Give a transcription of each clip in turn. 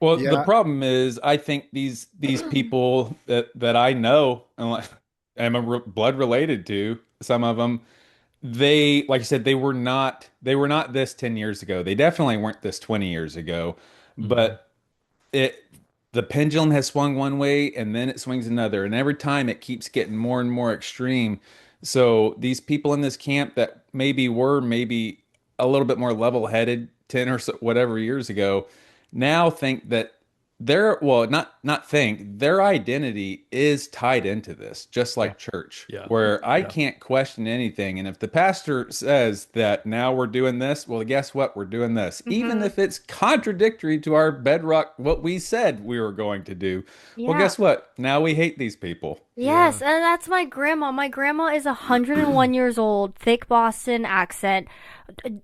Well, the Yeah. problem is, I think these people that I know, and am blood related to some of them. They, like I said, they were not this 10 years ago. They definitely weren't this 20 years ago. Mhm. But it the pendulum has swung one way and then it swings another, and every time it keeps getting more and more extreme. So these people in this camp that maybe a little bit more level-headed 10 or so whatever years ago now think that not think their identity is tied into this, just Yeah. like church, Yeah. where I Yeah. can't question anything. And if the pastor says that now we're doing this, well, guess what? We're doing this, even Hmm. if it's contradictory to our bedrock, what we said we were going to do. Well, Yeah. guess what? Now we hate these people. Yes, Yeah. and that's my grandma. My grandma is 101 years old, thick Boston accent.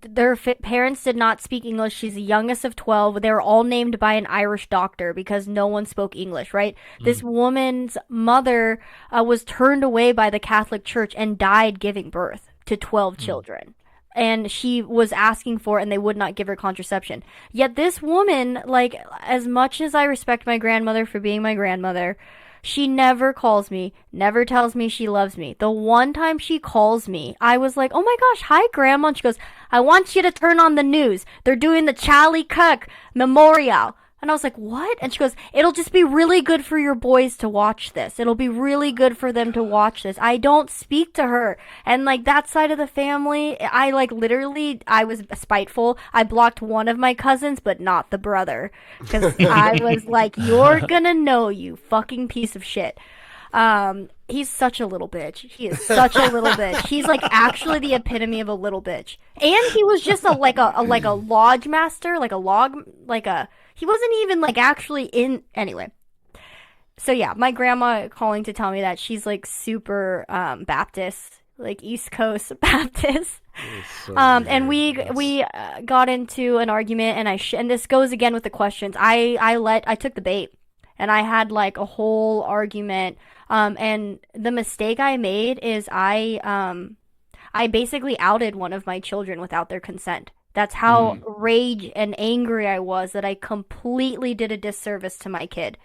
Their parents did not speak English. She's the youngest of 12. They were all named by an Irish doctor because no one spoke English, right? This Mm. woman's mother was turned away by the Catholic Church and died giving birth to 12 Mm. children. And she was asking for it, and they would not give her contraception. Yet this woman, like, as much as I respect my grandmother for being my grandmother, she never calls me, never tells me she loves me. The one time she calls me, I was like, oh my gosh, hi, Grandma. And she goes, I want you to turn on the news. They're doing the Charlie Kirk Memorial. And I was like, what? And she goes, it'll just be really good for your boys to watch this. It'll be really good for them to watch this. I don't speak to her. And like that side of the family, I like literally, I was spiteful. I blocked one of my cousins, but not the brother. Because I was like, you're gonna know, you fucking piece of shit. He's such a little bitch. He is such a little bitch. He's like actually the epitome of a little bitch. And he was just a lodge master, like a log, like a, he wasn't even like actually in, anyway. So yeah, my grandma calling to tell me that she's like super Baptist, like East Coast Baptist. It's so And weird. we got into an argument, and and this goes again with the questions. I took the bait, and I had like a whole argument. And the mistake I made is I basically outed one of my children without their consent. That's how Mm, rage and angry I was, that I completely did a disservice to my kid.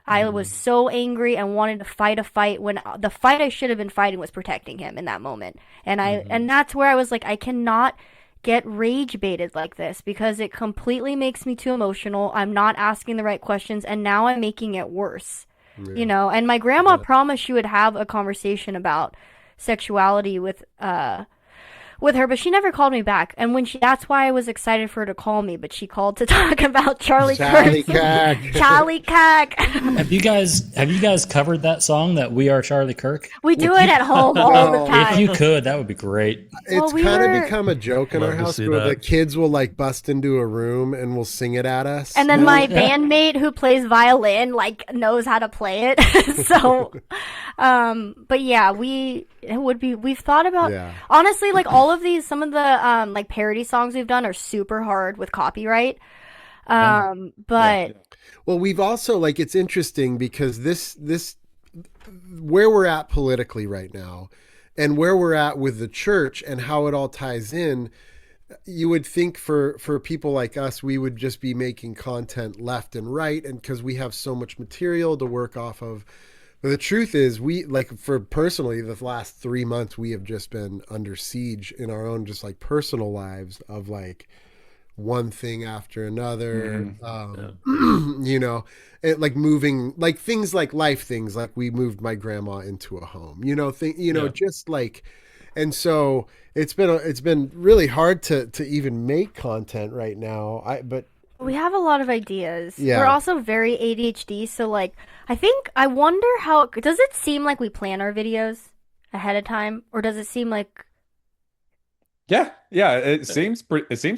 I was Mm. so angry and wanted to fight a fight when the fight I should have been fighting was protecting him in that moment. Mhm. And that's where I was like, I cannot get rage baited like this because it completely makes me too emotional. I'm not asking the right questions, and now I'm making it worse. You Yeah. know, and my grandma Yeah. promised she would have a conversation about sexuality with her, but she never called me back. And when she, that's why I was excited for her to call me, but she called to talk about Charlie Charlie Kirk. Cack. Charlie Kirk. Have you guys covered that song that We Are Charlie Kirk? We do If it you at home all the No. if you time. could, that would be great. Well, It's we kind of were, become a joke in our Love to house see where the that. kids will like bust into a room and will sing it at us and then my now. bandmate who plays violin like knows how to play it. So, but yeah, we've thought about, Yeah. honestly, like all of these, some of the like parody songs we've done are super hard with copyright. Yeah. yeah. But Well, we've also like it's interesting because this where we're at politically right now and where we're at with the church and how it all ties in, you would think for people like us, we would just be making content left and right, and because we have so much material to work off of. But the truth is, we like for personally the last 3 months we have just been under siege in our own just like personal lives of like one thing after another. Mm. Yeah. You know, it, like moving like things like life things like we moved my grandma into a home. Yeah. Just like, and so it's been really hard to even make content right now. But we have a lot of ideas. We're yeah. also very ADHD, so like I wonder how does it seem like we plan our videos ahead of time, or does it seem like Yeah, yeah, it seems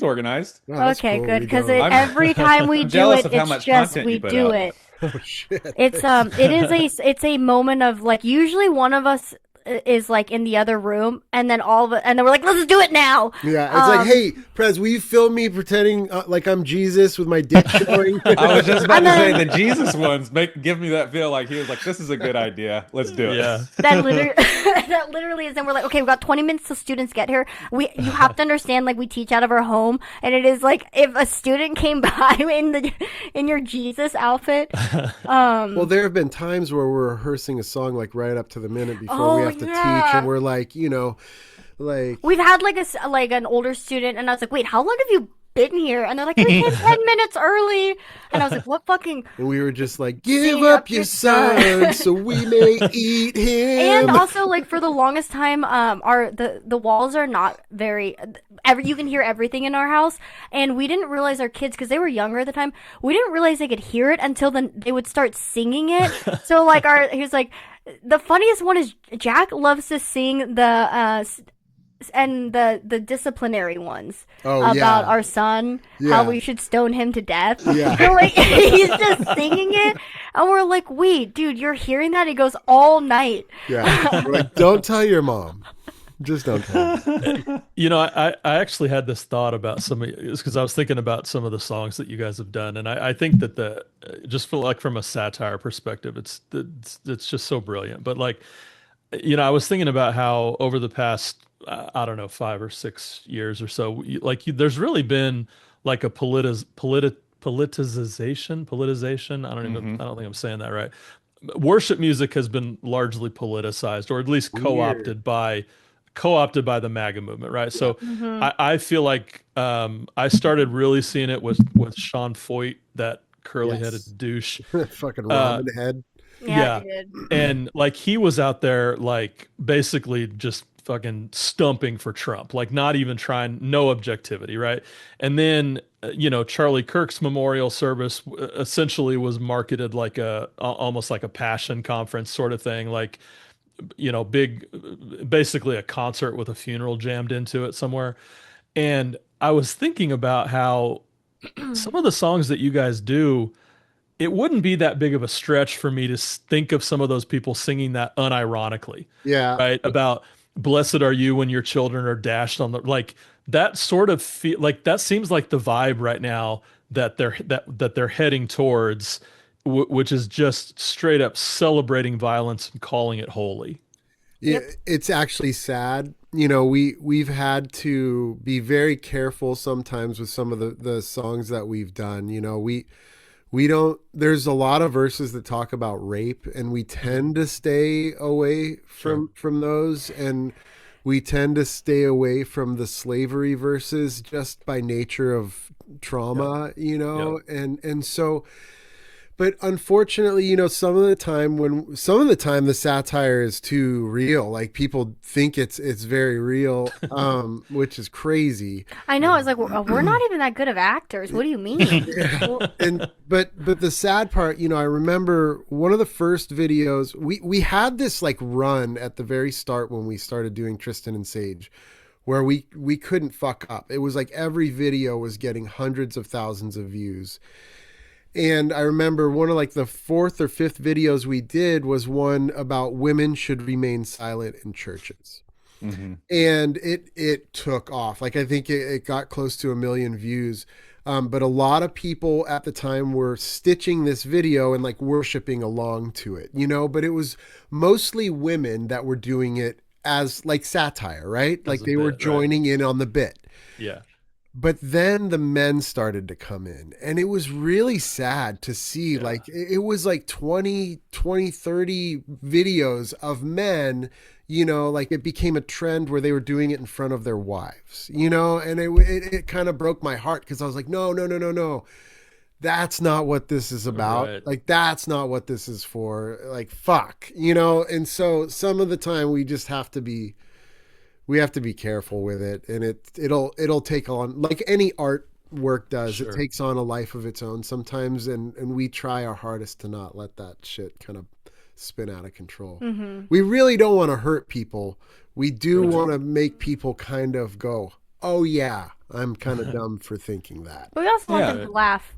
organized. Oh, that's okay, cool. good, We because don't. every time we I'm do jealous it, of how it's much just content we you put do out. it. Oh shit. It is a it's a moment of like usually one of us is like in the other room, and then and then we're like, let's do it now. Yeah, it's like, hey, Prez, will you film me pretending like I'm Jesus with my dick showing? I was just about to say the Jesus ones give me that feel like he was like, this is a good idea. Let's do it. Yeah. That literally, that literally is. Then we're like, okay, we've got 20 minutes till students get here. You have to understand, like, we teach out of our home, and it is like if a student came by in your Jesus outfit. Well, there have been times where we're rehearsing a song like right up to the minute before we have to teach, and we're like, like we've had like an older student, and I was like, wait, how long have you been here? And they're like, we came 10 minutes early. And I was like, what fucking... And we were just like, give up your son so we may eat him. And also, like, for the longest time, the walls are not very... you can hear everything in our house, and we didn't realize our kids, because they were younger at the time, we didn't realize they could hear it until then they would start singing it. So, like, he's like, the funniest one is Jack loves to sing the disciplinary ones about our son, how we should stone him to death. Yeah. So, like, he's just singing it, and we're like, wait, dude, you're hearing that? He goes all night. Yeah. We're like, don't tell your mom. Just don't tell her. I actually had this thought about because I was thinking about some of the songs that you guys have done, and I think that just from a satire perspective, it's just so brilliant. But like, I was thinking about how over the past I don't know 5 or 6 years or so, there's really been like a politicization. I don't think I'm saying that right. Worship music has been largely politicized, or at least co-opted by the MAGA movement, right? So I feel like I started really seeing it with Sean Foyt, that curly-headed douche. Fucking ramen head. Yeah. And like he was out there like basically just fucking stumping for Trump, like not even trying, no objectivity, right? And then Charlie Kirk's memorial service essentially was marketed like almost like a passion conference sort of thing, like basically a concert with a funeral jammed into it somewhere. And I was thinking about how some of the songs that you guys do, it wouldn't be that big of a stretch for me to think of some of those people singing that unironically. Yeah. Right. About blessed are you when your children are dashed on the, like that sort of feel like that seems like the vibe right now that they're heading towards, which is just straight up celebrating violence and calling it holy. Yep. It's actually sad. We've had to be very careful sometimes with some of the songs that we've done. We don't, there's a lot of verses that talk about rape, and we tend to stay away from those, and we tend to stay away from the slavery verses just by nature of trauma, and so, but unfortunately, some of the time the satire is too real. Like people think it's very real, which is crazy. I know. It's like we're not even that good of actors. What do you mean? But the sad part, I remember one of the first videos we had this like run at the very start when we started doing Trysten and Sayge, where we couldn't fuck up. It was like every video was getting hundreds of thousands of views. And I remember one of like the 4th or 5th videos we did was one about women should remain silent in churches. Mm-hmm. And it took off. Like I think it got close to 1 million views. But a lot of people at the time were stitching this video and like worshiping along to it, but it was mostly women that were doing it as like satire, right? Like they were joining in on the bit. Yeah. But then the men started to come in, and it was really sad to see. Like it was like 20, 30 videos of men, like it became a trend where they were doing it in front of their wives, and it kind of broke my heart, because I was like, no. That's not what this is about. Right. Like, that's not what this is for. Like, fuck, and so some of the time we just have to be careful with it, and it'll take on, like any art work does. Sure. It takes on a life of its own sometimes, and we try our hardest to not let that shit kind of spin out of control. Mm-hmm. We really don't want to hurt people. We do want to make people kind of go, oh yeah, I'm kind of dumb for thinking that. But we also want them to laugh.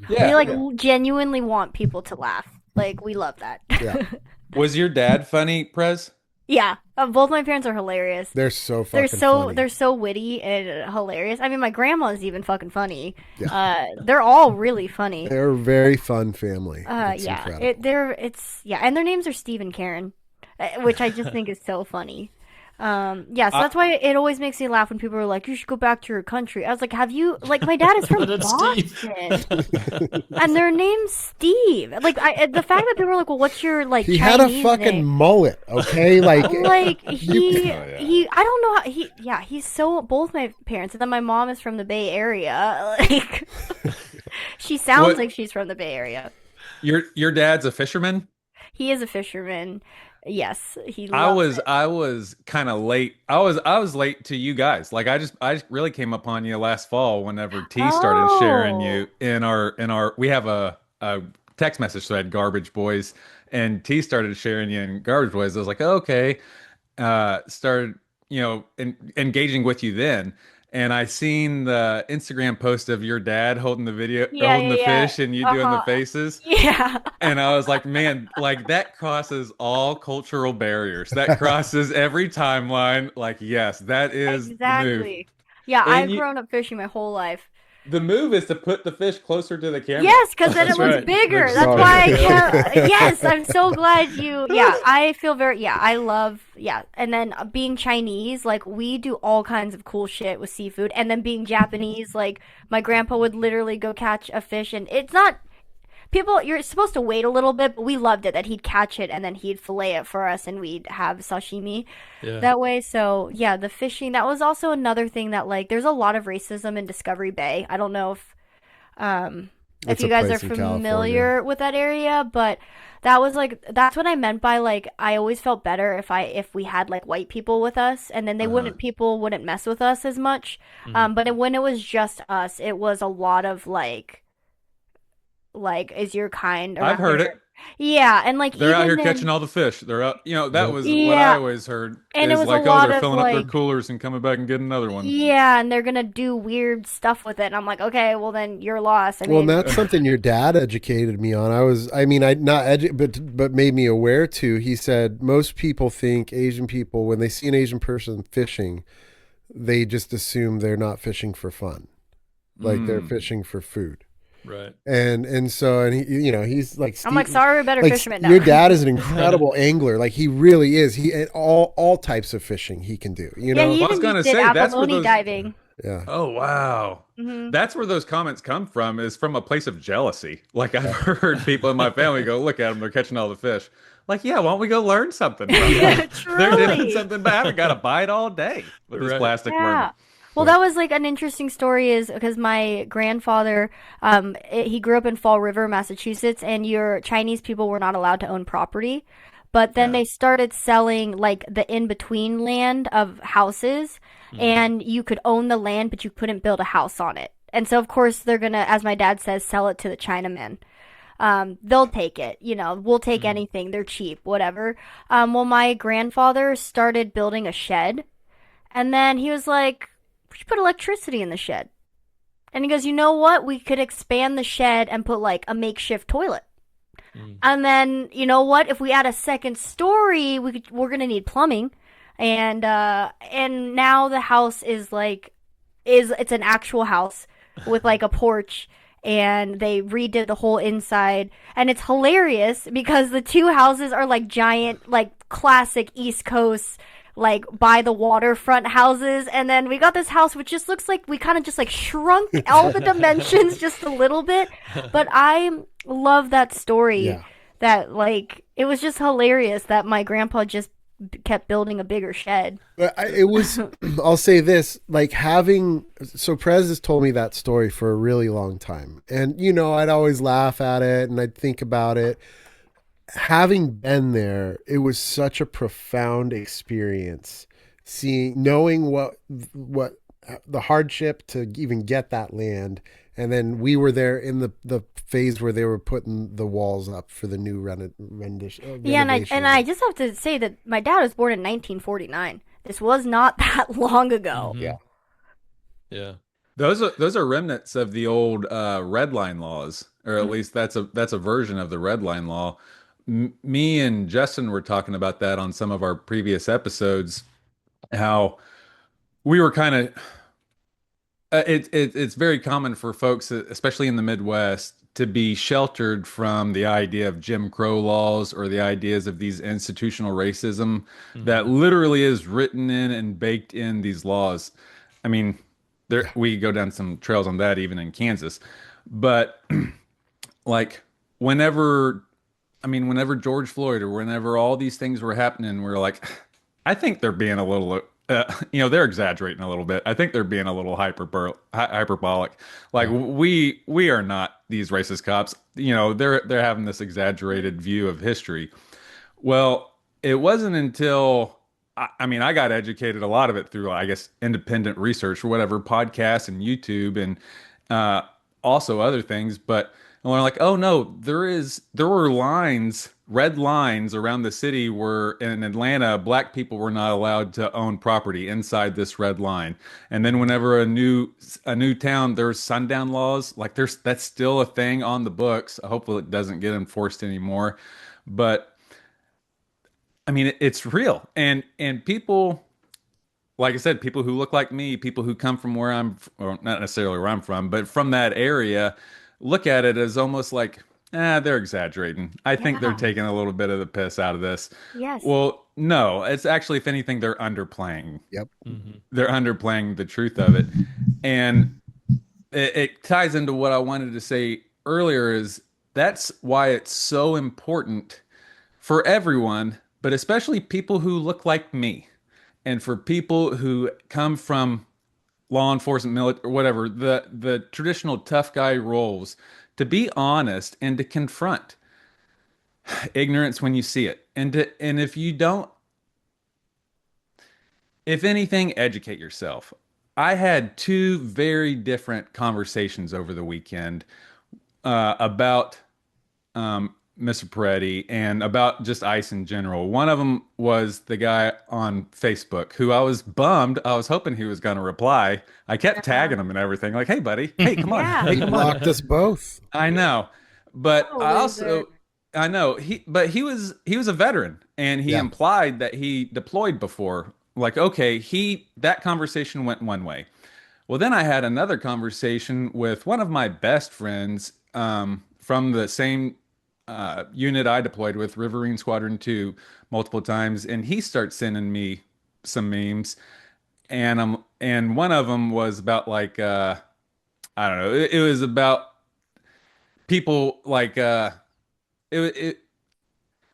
We genuinely want people to laugh. Like, we love that. Yeah. Was your dad funny, Prez? Yeah, both my parents are hilarious. They're so They're fucking so funny. they're so witty and hilarious. I mean, my grandma's even fucking funny. Yeah. They're all really funny. They're a very fun family. It's Yeah, incredible. and their names are Steve and Karen, which I just think is so funny. Yeah, so I, that's why it always makes me laugh when people are like, "You should go back to your country." I was like, "Have you?" Like, my dad is from That's Steve. Boston, and their name's Steve. Like, the fact that people are like, "Well, what's your like He had a Chinese fucking name?" mullet, okay? Like, Like you, he I don't know how he's so both my parents, and then my mom is from the Bay Area. Like, she sounds what like she's from the Bay Area. your dad's a fisherman? He is a fisherman. Yes, he I loves was it. I was kind of late. I was late to you guys. Like I just really came upon you last fall whenever T started sharing you Oh, in our we have a text message thread, Garbage Boys, and T started sharing you in Garbage Boys. I was like, oh, okay. Started, engaging with you then. And I seen the Instagram post of your dad holding the video, yeah, holding yeah, the yeah. fish and you doing the Uh-huh. faces. Yeah. And I was like, man, like that crosses all cultural barriers. That crosses every timeline. Like, yes, that is the move. Exactly. Yeah, And I've you, grown up fishing my whole life. the move is to put the fish closer to the camera. Yes, because then it That's looks right. bigger. Makes That's sense. sorry. why I can't. Yes, I'm so glad you. Yeah, I feel very. Yeah, I love. Yeah, and then being Chinese, like we do all kinds of cool shit with seafood. And then being Japanese, like my grandpa would literally go catch a fish, and it's not. People, you're supposed to wait a little bit, but we loved it that he'd catch it and then he'd fillet it for us, and we'd have sashimi Yeah. that way. So yeah, the fishing, that was also another thing that like there's a lot of racism in Discovery Bay. I don't know um if it's you a guys are place in California. familiar with that area, but that was like that's what I meant by like I always felt better if we had like white people with us, and then they Uh-huh. wouldn't people wouldn't mess with us as much. Mhm. When it was just us, it was a lot of like is your kind I've around heard here. it. Yeah, and like They're out even here catching then, all the fish. They're out, that Yep. was what I yeah, always heard and it is was a like, oh, lot they're of filling up their like, coolers and coming back and getting another one. yeah, and they're gonna do weird stuff with it. And I'm like, okay, well then you're lost. I Well, and mean, that's something your dad educated me on. I not but made me aware too. He said most people think Asian people, when they see an Asian person fishing, they just assume they're not fishing for fun, like they're Mm. fishing for food. Right. And he, he's like I'm like, Steve, sorry, we better like fisherman your now. dad is an incredible angler. Like he really is. He at all types of fishing he can do. You Yeah, know, he Well, I was even gonna did say that's where abalone those. diving. yeah. Oh wow. Hmm. That's where those comments come from, is from a place of jealousy. Like I've heard people in my family go, look at them, they're catching all the fish. Like, yeah, why don't we go learn something from them? They're doing Truly. something, but I haven't got to bite all day with this Right. plastic worm. Yeah. Well, that was like an interesting story is because my grandfather, he grew up in Fall River, Massachusetts, and your Chinese people were not allowed to own property. But then Yeah. they started selling like the in-between land of houses, Mhm. and you could own the land, but you couldn't build a house on it. And so, of course, they're gonna, as my dad says, sell it to the Chinamen. They'll take it, we'll take Mhm. anything. They're cheap, whatever. Well, my grandfather started building a shed, and then he was like, we should put electricity in the shed. And he goes, you know what? We could expand the shed and put like a makeshift toilet. Mhm. And then, you know what? If we add a second story, we're gonna need plumbing. And now the house is like it's an actual house with like a porch, and they redid the whole inside, and it's hilarious because the two houses are like giant, like classic East Coast, like by the waterfront houses. And then we got this house which just looks like we kind of just like shrunk all the dimensions just a little bit. But I love that story, Yeah. that like it was just hilarious that my grandpa just kept building a bigger shed. But it was, I'll say this, like so Prez has told me that story for a really long time. And, I'd always laugh at it and I'd think about it. Having been there, it was such a profound experience knowing what the hardship to even get that land. And then we were there in the phase where they were putting the walls up for the new rendition. Yeah, and Renovation. I just have to say that my dad was born in 1949. This was not that long ago. Mhm. Yeah. Yeah. Those are remnants of the old red line laws, or at Mhm. least that's a version of the red line law. Me and Justin were talking about that on some of our previous episodes, how we were kind of it's very common for folks, especially in the Midwest, to be sheltered from the idea of Jim Crow laws or the ideas of these institutional racism that Hmm. literally is written in and baked in these laws. I mean, there Yeah. we go down some trails on that even in Kansas. But like whenever whenever George Floyd or whenever all these things were happening, we're like, I think they're being a little, they're exaggerating a little bit. I think they're being a little hyperbolic. Like Yeah. we are not these racist cops. They're having this exaggerated view of history. Well, it wasn't until I got educated a lot of it through, I guess, independent research or whatever, podcasts and YouTube and uh, also other things. But and we're like, oh no, there were lines, red lines around the city where in Atlanta, black people were not allowed to own property inside this red line. And then whenever a new town, there's sundown laws, like that's still a thing on the books. Hopefully it doesn't get enforced anymore. But I mean, it's real, and people, like I said, people who look like me, people who come from where or not necessarily where I'm from, but from that area, look at it as almost like, they're exaggerating. I think they're Yeah. taking a little bit of the piss out of this. Yes. Well, no, it's actually, if anything, they're underplaying. Yep. Hmm. They're underplaying the truth of it, and it ties into what I wanted to say earlier. Is that's why it's so important for everyone, but especially people who look like me, and for people who come from law enforcement, military, or whatever, the traditional tough guy roles, to be honest and to confront ignorance when you see it, and if you don't, if anything, educate yourself. I had two very different conversations over the weekend about Mr. Peretti and about just ICE in general. One of them was the guy on Facebook who I was bummed. I was hoping he was going to reply. I kept tagging him and everything, like, "Hey, buddy, hey, come on, Yeah. hey, He come on." blocked us both. I know, but Oh, I loser. also I know he was a veteran, and he Yeah. implied that he deployed before. Like, okay, he that conversation went one way. Well, then I had another conversation with one of my best friends from the same unit I deployed with, Riverine Squadron 2, multiple times, and he starts sending me some memes, and one of them was about like I don't know, it was about people like it.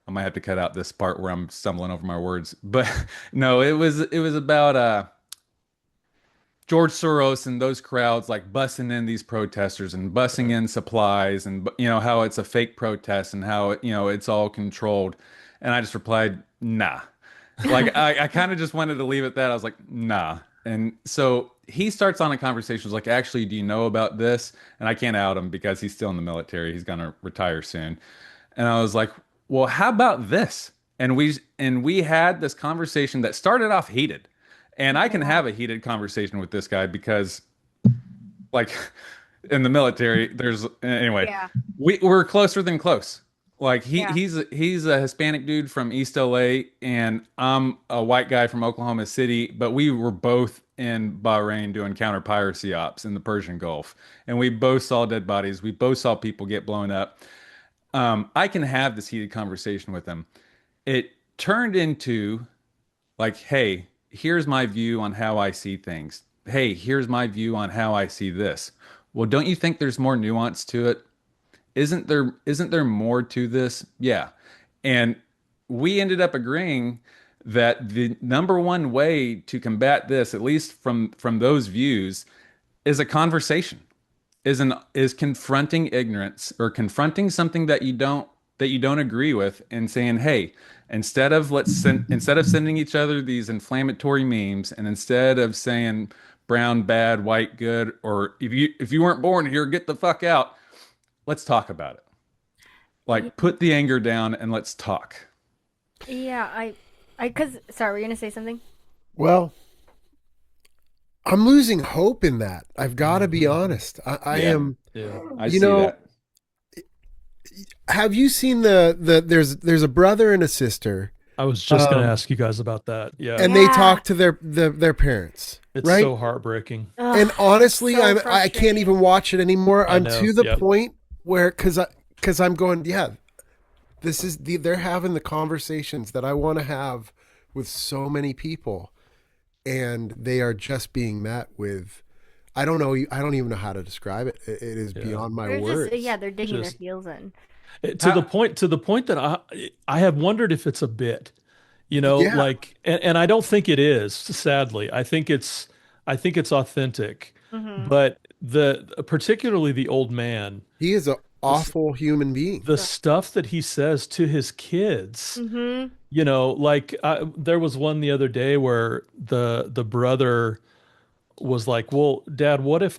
I might have to cut out this part where I'm stumbling over my words, but no, it was about George Soros and those crowds like bussing in these protesters and bussing in supplies and how it's a fake protest and how it's all controlled. And I just replied, nah. Like I kind of just wanted to leave it at that. I was like, nah. And so he starts on a conversation, was like, actually, do you know about this? And I can't out him because he's still in the military. He's gonna retire soon. And I was like, well, how about this? And we had this conversation that started off heated. And I can have a heated conversation with this guy because like in the military, there's anyway, Yeah. we're closer than close. Like Yeah. he's a Hispanic dude from East LA and I'm a white guy from Oklahoma City, but we were both in Bahrain doing counter piracy ops in the Persian Gulf. And we both saw dead bodies. We both saw people get blown up. I can have this heated conversation with him. It turned into like, hey, here's my view on how I see things. Hey, here's my view on how I see this. Well, don't you think there's more nuance to it? Isn't there more to this? Yeah. And we ended up agreeing that the number one way to combat this, at least from those views, is a conversation, is confronting ignorance or confronting something that you don't agree with and saying, "Hey, instead of sending each other these inflammatory memes and instead of saying brown bad, white good, or if you weren't born here, get the fuck out, let's talk about it. Like put the anger down and let's talk." Yeah. Cause sorry, were you gonna say something? Well, I'm losing hope in that. I've got to be honest. I Yeah. am, Yeah. I you see know, that. Have you seen there's a brother and a sister, I was just going to ask you guys about that. Yeah. and they talk to their parents, It's right? so heartbreaking. Ugh, And honestly, so I can't frustrating. even watch it anymore. I I'm know. to the Yep. point where because I'm going, yeah, they're having the conversations that I want to have with so many people, and they are just being met with, I don't know, I don't even know how to describe it. It is Yeah. beyond my They're words. just, yeah, they're digging their Just heels in. to the point that I have wondered if it's a bit, Yeah, like, and I don't think it is, sadly. I think it's authentic, Mm-hmm. but particularly the old man, he is an the, awful human being. the stuff that he says to his kids, Mm-hmm. like there was one the other day where the brother was like, "Well, Dad, uh, what if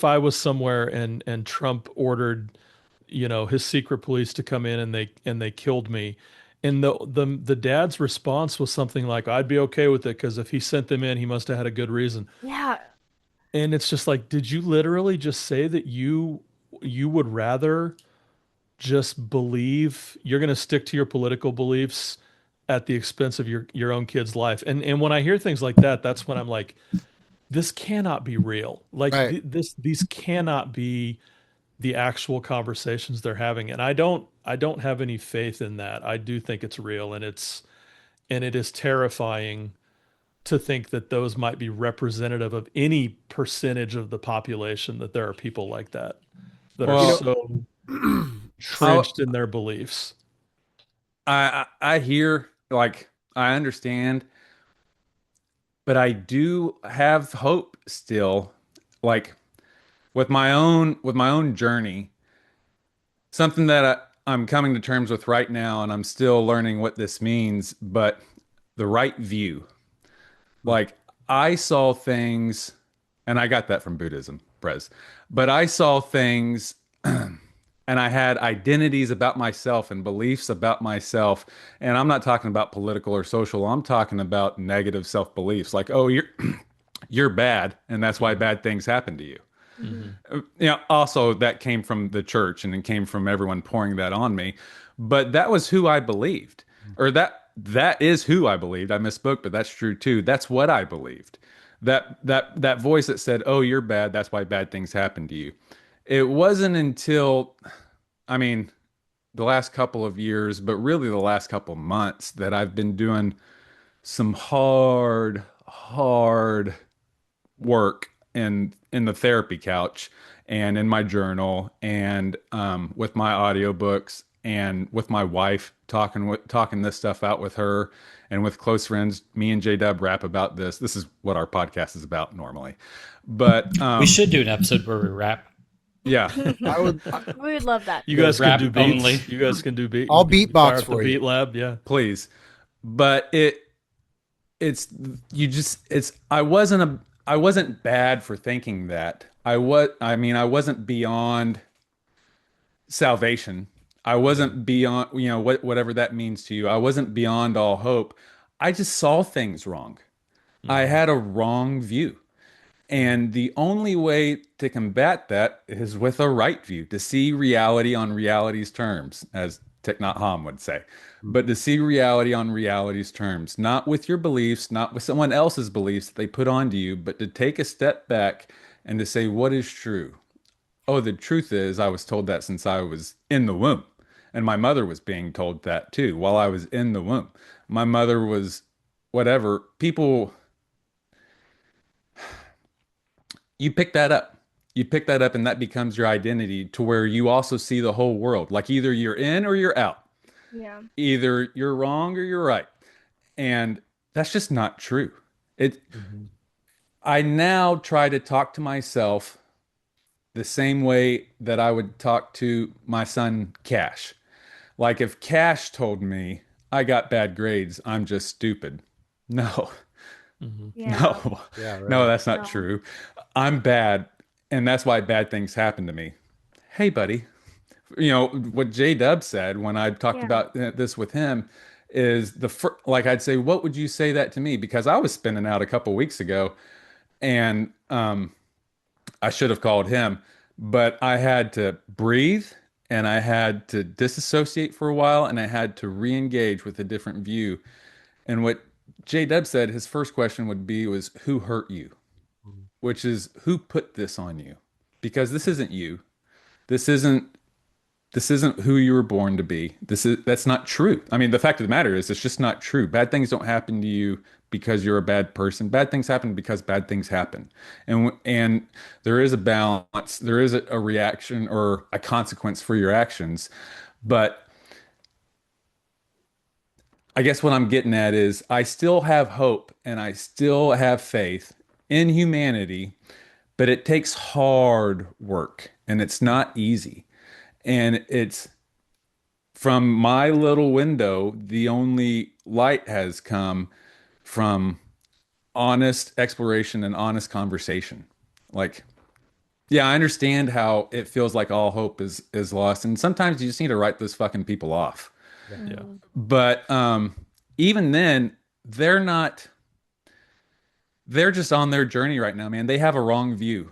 I was somewhere and Trump ordered, his secret police to come in and they killed me?" And the dad's response was something like, "I'd be okay with it because if he sent them in, he must have had a good reason." Yeah. And it's just like, did you literally just say that you would rather just believe you're going to stick to your political beliefs at the expense of your own kid's life? And when I hear things like that, that's when I'm like, this cannot be real. Like Right. these cannot be the actual conversations they're having. And I don't have any faith in that. I do think it's real, and it is terrifying to think that those might be representative of any percentage of the population, that there are people like that that are You Well, so know, I trenched in their beliefs. I hear, like, I understand, but I do have hope still, like with my own journey, something that I'm coming to terms with right now, and I'm still learning what this means, but the right view. Like, I saw things, and I got that from Buddhism, Prez, but I saw things and I had identities about myself and beliefs about myself. And I'm not talking about political or social. I'm talking about negative self-beliefs, like, oh, you're bad, and that's why Mhm. bad things happen to you. Mm-hmm. Also that came from the church, and it came from everyone pouring that on me. But that was who I believed, or that is who I believed. I misspoke, but that's true too. That's what I believed. That voice that said, "Oh, you're bad. That's why bad things happen to you." It wasn't until, I mean, the last couple of years, but really the last couple of months, that I've been doing some hard work in the therapy couch and in my journal and with my audiobooks and with my wife, talking this stuff out with her and with close friends. Me and J Dub rap about this. This is what our podcast is about normally. But We should do an episode where we rap. yeah. I would. We would love that. You Go guys can do rap only. beats. You guys can do I'll fire beatbox up the for you. beat lab. Yeah. Please. But it's you just it's I wasn't bad for thinking that. I wasn't beyond salvation. I wasn't beyond, whatever that means to you. I wasn't beyond all hope. I just saw things wrong. I Mhm. had a wrong view. And the only way to combat that is with a right view, to see reality on reality's terms, as Thich Nhat Hanh would say. But to see reality on reality's terms, not with your beliefs, not with someone else's beliefs that they put onto you, but to take a step back and to say, what is true? Oh, the truth is, I was told that since I was in the womb. And my mother was being told that too while I was in the womb. My mother was whatever. People, you pick that up. You pick that up, and that becomes your identity, to where you also see the whole world. Like, either you're in or you're out. Yeah. Either you're wrong or you're right. And that's just not true. It Mhm. I now try to talk to myself the same way that I would talk to my son Cash. Like, if Cash told me I got bad grades, I'm just stupid. No, Mhm. Yeah. no, Yeah, no, right. that's not No. true. I'm bad, and that's why bad things happen to me. Hey, buddy, what J Dub said when I talked Yeah. about this with him is like, I'd say, what would you say that to me? Because I was spinning out a couple weeks ago, and I should have called him. but I had to breathe and I had to disassociate for a while and I had to re-engage with a different view. And what J Dub said, his first question would be was who hurt you? Which is who put this on you? Because this isn't you. This isn't this isn't who you were born to be. That's not true. I mean, the fact of the matter is it's just not true. Bad things don't happen to you because you're a bad person. Bad things happen because bad things happen. And there is a balance. There is a reaction or a consequence for your actions. But I guess what I'm getting at is I still have hope and I still have faith in humanity, but it takes hard work and it's not easy. And it's from my little window, the only light has come from honest exploration and honest conversation. Like, yeah, I understand how it feels like all hope is lost, and sometimes you just need to write those fucking people off. Yeah. Yeah. But even then, they're not. They're just on their journey right now, man. They have a wrong view.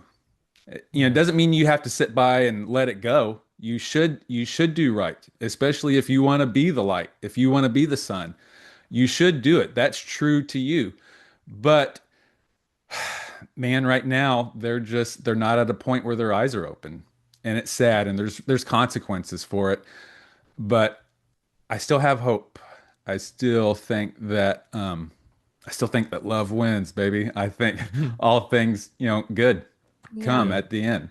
You know, it doesn't mean you have to sit by and let it go. You should do right, especially if you want to be the light, if you want to be the sun. You should do it. That's true to you. But man, right now they're not at a point where their eyes are open. And it's sad and there's consequences for it. But I still have hope. I still think that I still think that love wins, baby. I think all things, good Yeah. come Yeah. at the end.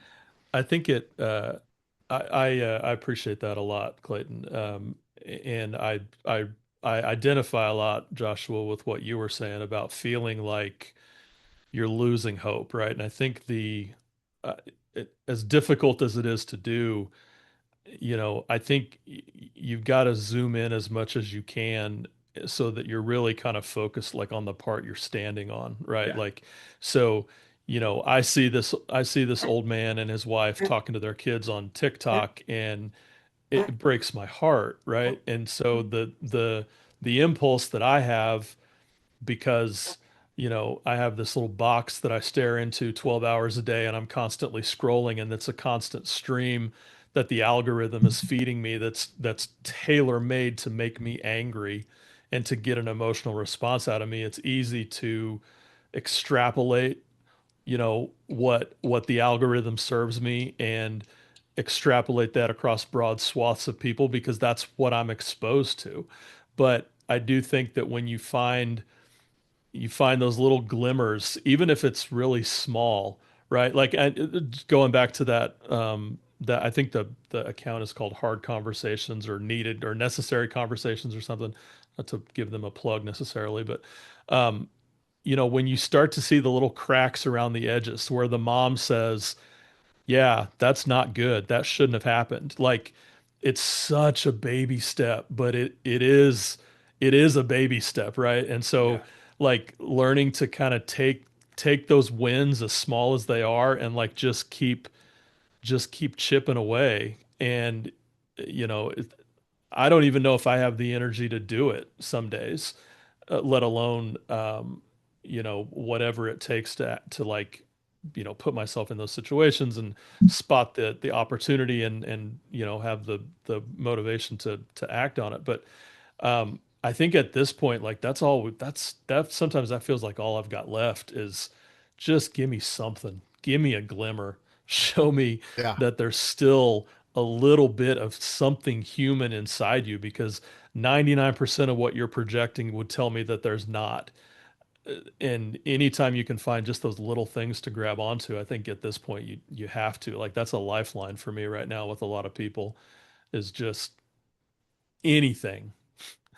I think it. I appreciate that a lot, Clayton. And I identify a lot, Joshua, with what you were saying about feeling like you're losing hope, right? And I think uh, as difficult as it is to do, I think you've got to zoom in as much as you can so that you're really kind of focused like on the part you're standing on, right? Yeah. Like, so, I see this old man and his wife talking to their kids on TikTok and it breaks my heart, right? And so the impulse that I have because I have this little box that I stare into 12 hours a day and I'm constantly scrolling and it's a constant stream that the algorithm is feeding me that's tailor made to make me angry and to get an emotional response out of me. It's easy to extrapolate, what the algorithm serves me and extrapolate that across broad swaths of people because that's what I'm exposed to. But I do think that when you find those little glimmers, even if it's really small, right? Like going back to that I think the account is called Hard Conversations or Needed or Necessary Conversations or something. Not to give them a plug necessarily, but um, when you start to see the little cracks around the edges where the mom says, yeah, that's not good. That shouldn't have happened. Like it's such a baby step, but it is a baby step, right? And so Yeah. like learning to kind of take those wins as small as they are and like just keep chipping away. And you know, it, I don't even know if I have the energy to do it some days, let alone whatever it takes to like put myself in those situations and spot the opportunity and have the motivation to act on it. But I think at this point, like that sometimes that feels like all I've got left is just give me something, give me a glimmer, show me Yeah. that there's still a little bit of something human inside you because 99% of what you're projecting would tell me that there's not. And anytime you can find just those little things to grab onto, I think at this point you have to. Like that's a lifeline for me right now with a lot of people is just anything,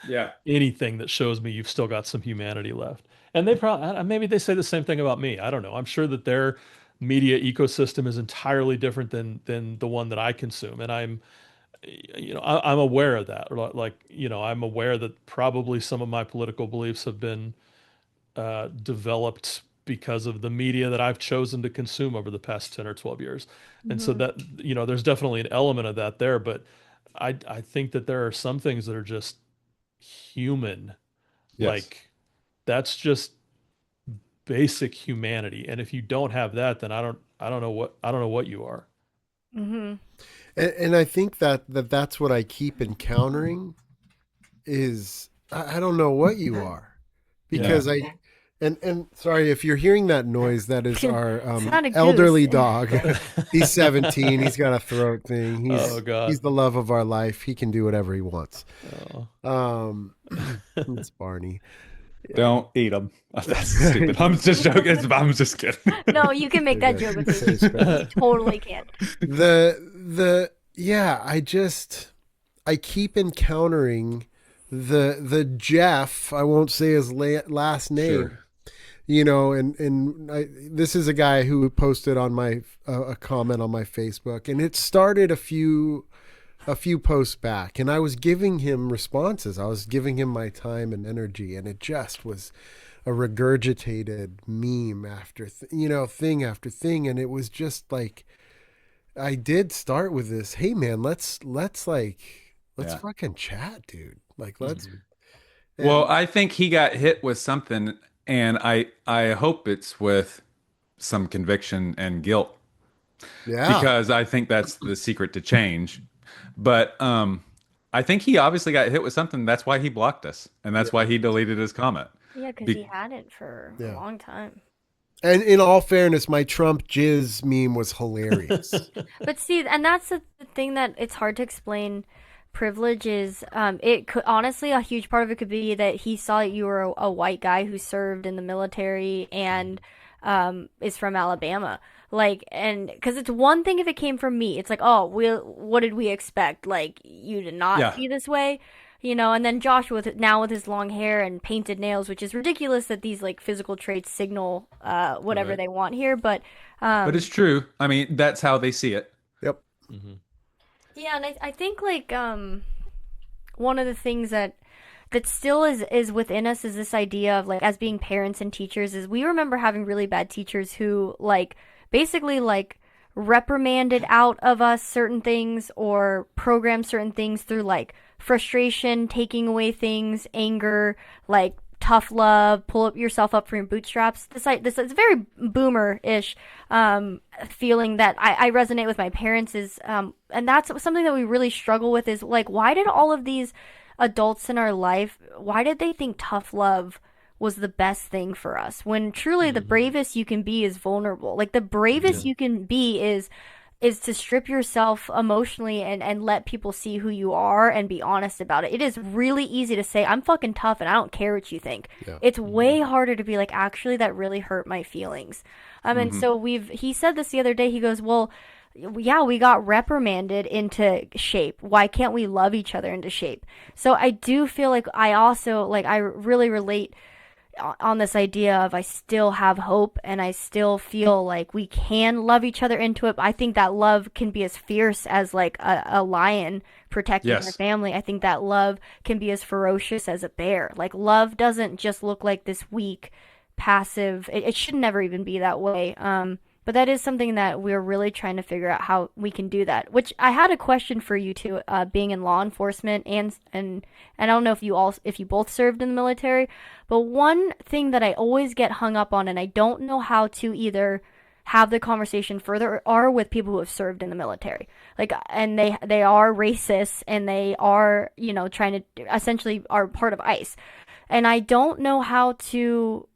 Yeah. anything that shows me you've still got some humanity left. And they probably maybe they say the same thing about me. I don't know. I'm sure that their media ecosystem is entirely different than the one that I consume, and I'm aware of that. Or like I'm aware that probably some of my political beliefs have been developed because of the media that I've chosen to consume over the past 10 or 12 years. And so Hmm. that, there's definitely an element of that there, but I think that there are some things that are just human. Yes. Like that's just basic humanity. And if you don't have that, then I don't know what you are. Mm-hmm. And I think that's what I keep encountering is I don't know what you are, Yeah. because and sorry if you're hearing that noise, that is our It's not a elderly goose. dog. He's 17. He's got a throat thing. Oh He's God. the love of our life. He can do whatever he wants. Oh. Um, it's Barney. Don't eat them. That's stupid. I'm just joking. I'm just kidding. No, you can make that joke with me. You totally can. Yeah, I keep encountering the Jeff. I won't say his last name. Sure. This is a guy who posted on my a comment on my Facebook, and it started a few posts back, and I was giving him responses. I was giving him my time and energy, and it just was a regurgitated meme after thing after thing, and it was just like I did start with this. Hey man, let's Yeah. fucking chat, dude. Like let's. Well, I think he got hit with something, and I hope it's with some conviction and guilt, Yeah, because I think that's the secret to change. But I think he obviously got hit with something. That's why he blocked us, and that's why he deleted his comment. Yeah, because Be- he had it for a Yeah. long time. and in all fairness, my Trump jizz meme was hilarious. But see, and that's the thing that it's hard to explain. Privilege is, it could honestly, a huge part of it could be that he saw that you were a white guy who served in the military and is from Alabama. Like, and because it's one thing if it came from me, it's like, oh, what did we expect? Like, you did not Yeah. be this way, you know. And then Josh with his long hair and painted nails, which is ridiculous that these like physical traits signal whatever Right. they want here. But but it's true. I mean, that's how they see it. Yep. Mhm. yeah, and I think like one of the things that still is within us is this idea of like as being parents and teachers is we remember having really bad teachers who like basically like reprimanded out of us certain things or programmed certain things through like frustration, taking away things, anger, like tough love, pull up yourself up from your bootstraps. This it's very boomer-ish feeling that I resonate with my parents is and that's something that we really struggle with is like why did all of these adults in our life, why did they think tough love was the best thing for us when truly the bravest you can be is vulnerable. Like the bravest you can be is to strip yourself emotionally and let people see who you are and be honest about it. It is really easy to say I'm fucking tough and I don't care what you think. Yeah. It's way harder to be like actually that really hurt my feelings. And so he said this the other day. He goes, "Well, yeah, we got reprimanded into shape. Why can't we love each other into shape?" So I do feel like I really relate on this idea of I still have hope and I still feel like we can love each other into it. I think that love can be as fierce as like a lion protecting their Yes. family. I think that love can be as ferocious as a bear. Like love doesn't just look like this weak, passive. It should never even be that way. But that is something that we're really trying to figure out how we can do that. Which I had a question for you too, being in law enforcement and I don't know if you both served in the military, but one thing that I always get hung up on, and I don't know how to either have the conversation further, are with people who have served in the military. Like, and they are racist and they are trying to essentially are part of ICE, and I don't know how to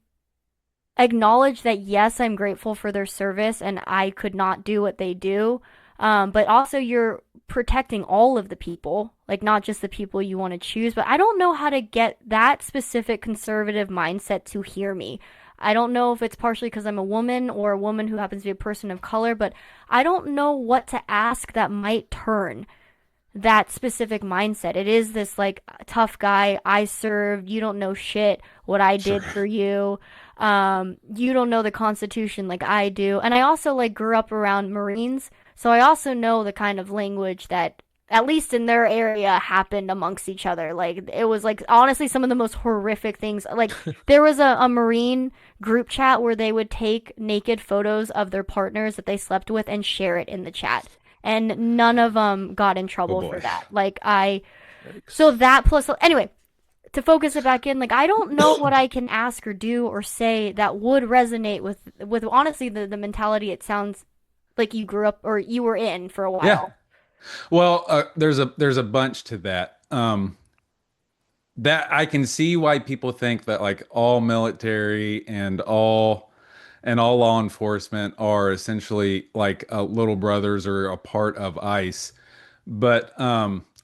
acknowledge that yes, I'm grateful for their service and I could not do what they do. But also you're protecting all of the people, like not just the people you want to choose. But I don't know how to get that specific conservative mindset to hear me. I don't know if it's partially because I'm a woman or a woman who happens to be a person of color, but I don't know what to ask that might turn that specific mindset. It is this like tough guy, I served, you don't know shit what I did for you. You don't know the Constitution like I do. And I also like grew up around Marines, so I also know the kind of language that at least in their area happened amongst each other. Like it was like honestly some of the most horrific things. Like there was a Marine group chat where they would take naked photos of their partners that they slept with and share it in the chat. And none of them got in trouble for boy. that. So that plus anyway, to focus it back in, like I don't know what I can ask or do or say that would resonate with honestly the mentality it sounds like you grew up or you were in for a Yeah. while? Well, there's a bunch to that. That I can see why people think that like all military and all law enforcement are essentially like little brothers or a part of ICE. But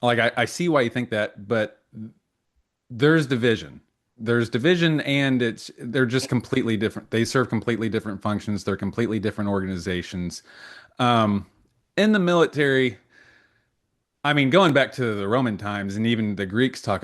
like I see why you think that, but there's division. There's division, and they're just completely different. They serve completely different functions. They're completely different organizations. Um, in the military, I mean, going back to the Roman times, and even the Greeks talk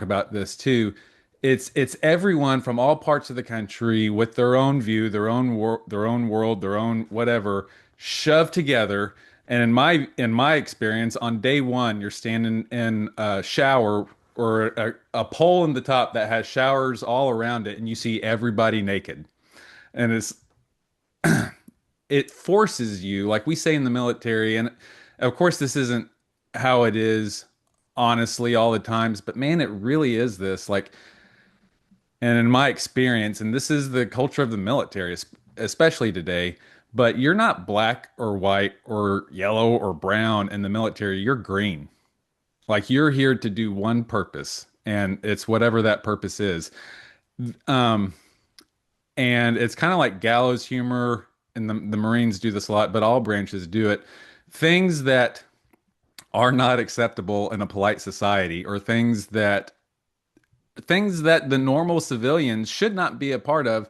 about this too. It's everyone from all parts of the country with their own view, their own world, their own whatever, shoved together. And in my experience, on day one, you're standing in a shower or a pole in the top that has showers all around it, and you see everybody naked. And it forces you, like we say in the military, and of course this isn't how it is honestly all the times, but man, it really is this. Like, and in my experience, and this is the culture of the military, especially today, but you're not black or white or yellow or brown in the military. You're green. Like you're here to do one purpose, and it's whatever that purpose is. Um, and it's kind of like gallows humor, and the Marines do this a lot, but all branches do it. Things that are not acceptable in a polite society, or things that the normal civilians should not be a part of.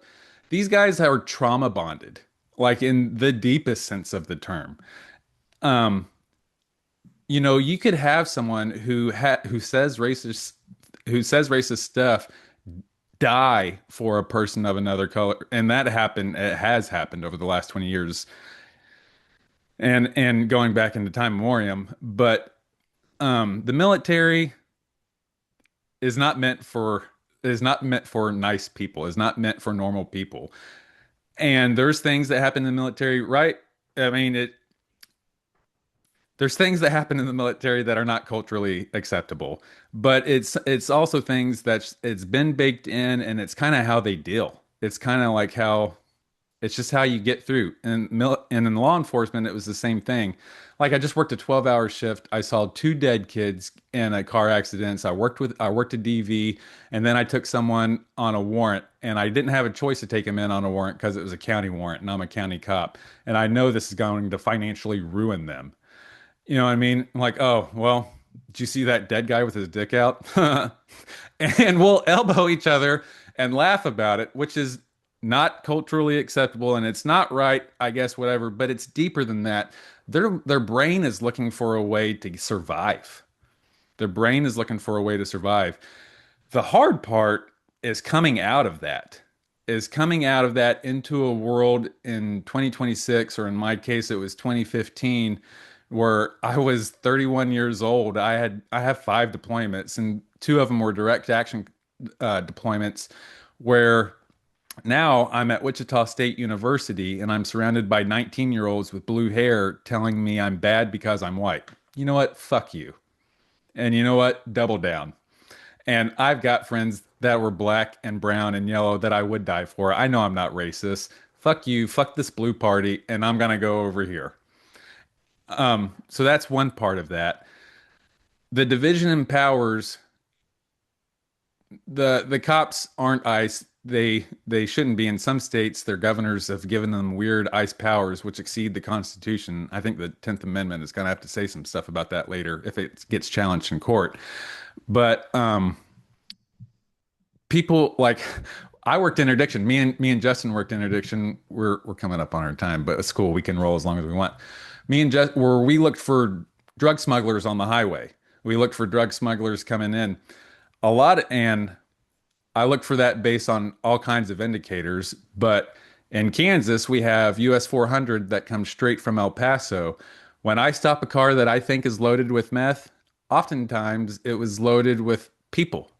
These guys are trauma bonded, like in the deepest sense of the term. Um, you could have someone who says racist stuff die for a person of another color, and it has happened over the last 20 years, and going back into time memoriam. But the military is not meant for nice people, is not meant for normal people. And there's things that happen in the military, right? I mean, there's things that happen in the military that are not culturally acceptable, but it's also things that it's been baked in, and it's kind of how they deal. It's kind of like how it's just how you get through. And in law enforcement, it was the same thing. Like I just worked a 12-hour shift. I saw two dead kids in a car accident. So I worked a DV, and then I took someone on a warrant, and I didn't have a choice to take him in on a warrant because it was a county warrant, and I'm a county cop, and I know this is going to financially ruin them. You know what I mean? I'm like, oh, well, did you see that dead guy with his dick out? And we'll elbow each other and laugh about it, which is not culturally acceptable, and it's not right, I guess, whatever, but it's deeper than that. Their brain is looking for a way to survive. Their brain is looking for a way to survive. The hard part is coming out of that into a world in 2026, or in my case, it was 2015, where I was 31 years old. I have 5 deployments, and two of them were direct action deployments, where now I'm at Wichita State University, and I'm surrounded by 19-year-olds with blue hair telling me I'm bad because I'm white. You know what? Fuck you. And you know what? Double down. And I've got friends that were black and brown and yellow that I would die for. I know I'm not racist. Fuck you. Fuck this blue party. And I'm going to go over here. So that's one part of that. The division in powers, the cops aren't ICE. They shouldn't be. In some states, their governors have given them weird ICE powers which exceed the Constitution. I think the 10th Amendment is going to have to say some stuff about that later if it gets challenged in court. But people like I worked interdiction. Me and Justin worked interdiction. We're coming up on our time, but it's cool. We can roll as long as we want. Me and Justin, where we looked for drug smugglers on the highway. We looked for drug smugglers coming in a lot, and I look for that based on all kinds of indicators. But in Kansas, we have US 400 that comes straight from El Paso. When I stop a car that I think is loaded with meth, oftentimes it was loaded with people.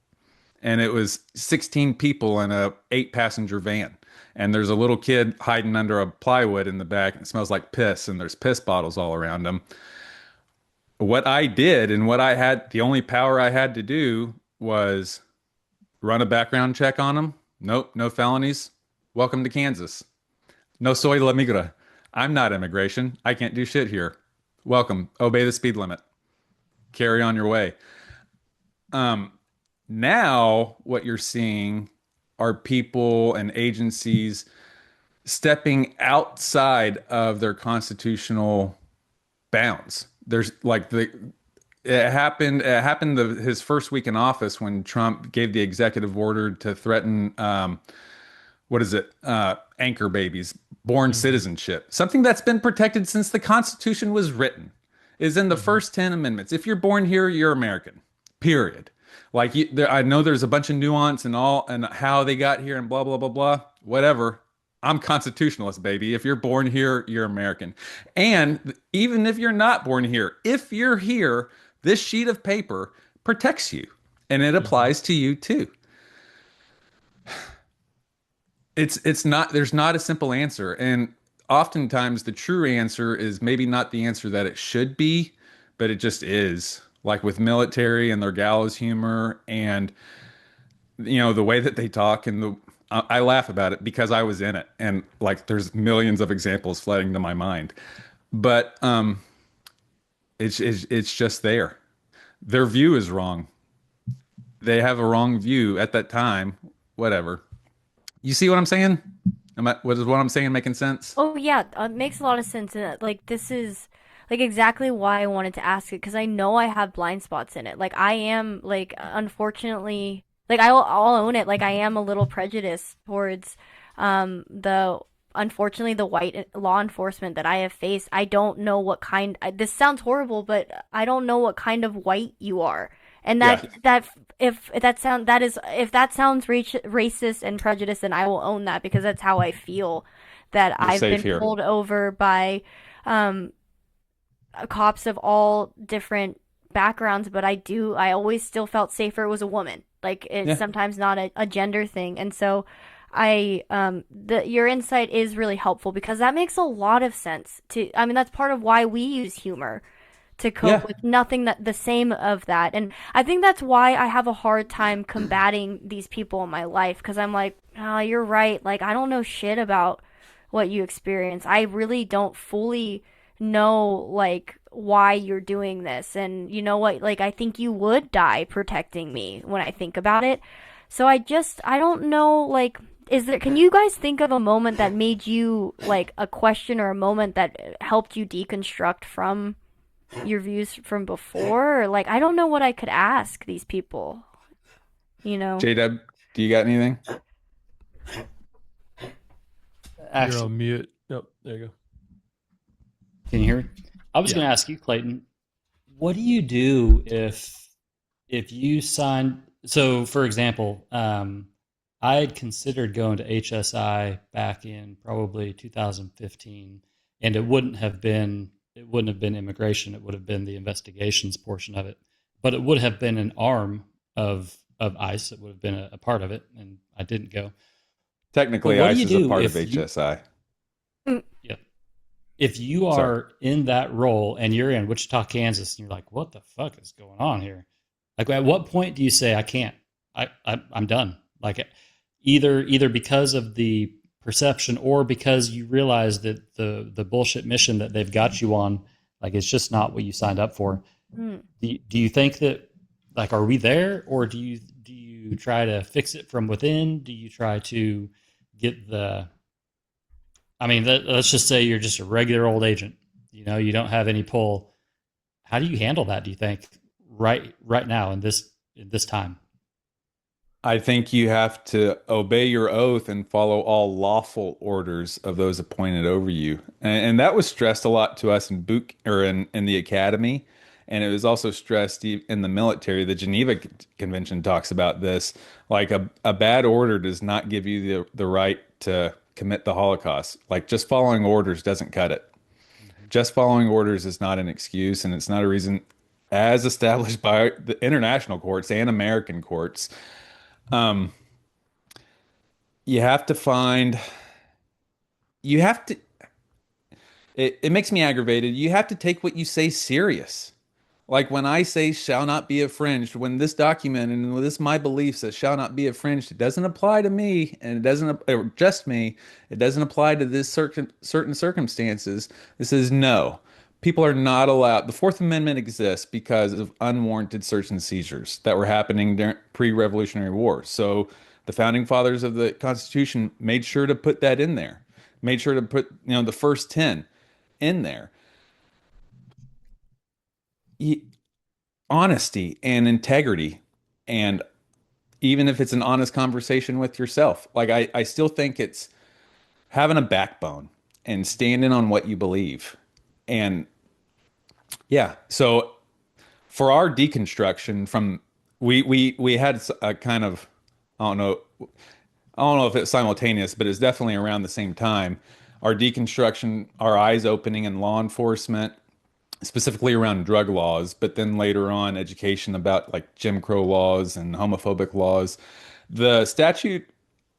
And it was 16 people in a 8-passenger van. And there's a little kid hiding under a plywood in the back, and it smells like piss, and there's piss bottles all around him. What I did, and the only power I had to do was run a background check on them. Nope, no felonies. Welcome to Kansas. No soy la migra. I'm not immigration. I can't do shit here. Welcome. Obey the speed limit. Carry on your way. Um, Now what you're seeing are people and agencies stepping outside of their constitutional bounds. There's like the it happened his first week in office when Trump gave the executive order to threaten what is it? Anchor babies, born Hmm. citizenship. Something that's been protected since the Constitution was written is in the Hmm. first 10 amendments. If you're born here, you're American. Period. Like I know there's a bunch of nuance and all and how they got here and blah blah blah blah. Whatever. I'm constitutionalist, baby. If you're born here, you're American. And even if you're not born here, if you're here, this sheet of paper protects you and it Hmm. applies to you too. It's not there's not a simple answer. And oftentimes the true answer is maybe not the answer that it should be, but it just is. Like with military and their gallows humor and the way that they talk and the I laugh about it because I was in it and like there's millions of examples flooding to my mind. But it's just there. Their view is wrong. They have a wrong view at that time. Whatever. You see what I'm saying? What I'm saying making sense? Oh yeah, it makes a lot of sense. And like this is like exactly why I wanted to ask it because I know I have blind spots in it. Like I am like unfortunately like I'll own it. Like I am a little prejudiced towards the unfortunately the white law enforcement that I have faced. I don't know what kind. This sounds horrible, but I don't know what kind of white you are. And Yeah, that if that sounds racist and prejudiced, then I will own that because that's how I feel that you're I've safe been here. pulled over by um, cops of all different backgrounds, but I always still felt safer it was a woman. Like it's Yeah. sometimes not a gender thing. And so your insight is really helpful because that makes a lot of sense to I mean that's part of why we use humor to cope Yeah. with nothing that the same of that. And I think that's why I have a hard time combating these people in my life because I'm like, oh, you're right. Like, I don't know shit about what you experience. I really don't fully know, like, why you're doing this. And you know what? Like, I think you would die protecting me when I think about it. So I don't know, like, can you guys think of a moment that made you, like, a question or a moment that helped you deconstruct from your views from before? Or, like, I don't know what I could ask these people, you know? J-Dub, do you got anything? You're Actually, on mute. Yep, there you go. can you hear me? I was Yeah. going to ask you, Clayton, what do you do if you sign? So, for example, I had considered going to HSI back in probably 2015, and it wouldn't have been immigration. It would have been the investigations portion of it, but it would have been an arm of ICE. It would have been a part of it, and I didn't go. But Technically, what do ICE you is a do part of if you HSI. Mm. yeah, if you Sorry. are in that role and you're in Wichita, Kansas, and you're like, what the fuck is going on here? Like, at what point do you say, I can't? I'm done. Like, either because of the perception or because you realize that the bullshit mission that they've got you on, like, it's just not what you signed up for. Mm. Do you think that, like, are we there, or do you try to fix it from within? Do you try to get the I mean, let's just say you're just a regular old agent. You know, you don't have any pull. How do you handle that? Do you think right now in this time? I think you have to obey your oath and follow all lawful orders of those appointed over you. And that was stressed a lot to us in boot or in the academy. And it was also stressed in the military. The Geneva Convention talks about this. Like a bad order does not give you the right to commit the Holocaust. Like just following orders doesn't cut it. Mhm. Just following orders is not an excuse, and it's not a reason, as established by the international courts and American courts. Um, you have to find, you have to, it makes me aggravated. You have to take what you say serious. Like when I say shall not be infringed, when this document and this my belief says shall not be infringed, it doesn't apply to me and it doesn't or just me. It doesn't apply to this certain circumstances. This is no. People are not allowed. The Fourth Amendment exists because of unwarranted search and seizures that were happening during pre-Revolutionary War. So the founding fathers of the Constitution made sure to put that in there. Made sure to put, the first 10 in there. Honesty and integrity, and even if it's an honest conversation with yourself, like I still think it's having a backbone and standing on what you believe. And yeah, so for our deconstruction from we had a kind of, I don't know, if it's simultaneous, but it's definitely around the same time. Our deconstruction, our eyes opening in law enforcement, specifically around drug laws, but then later on education about like Jim Crow laws and homophobic laws. The statute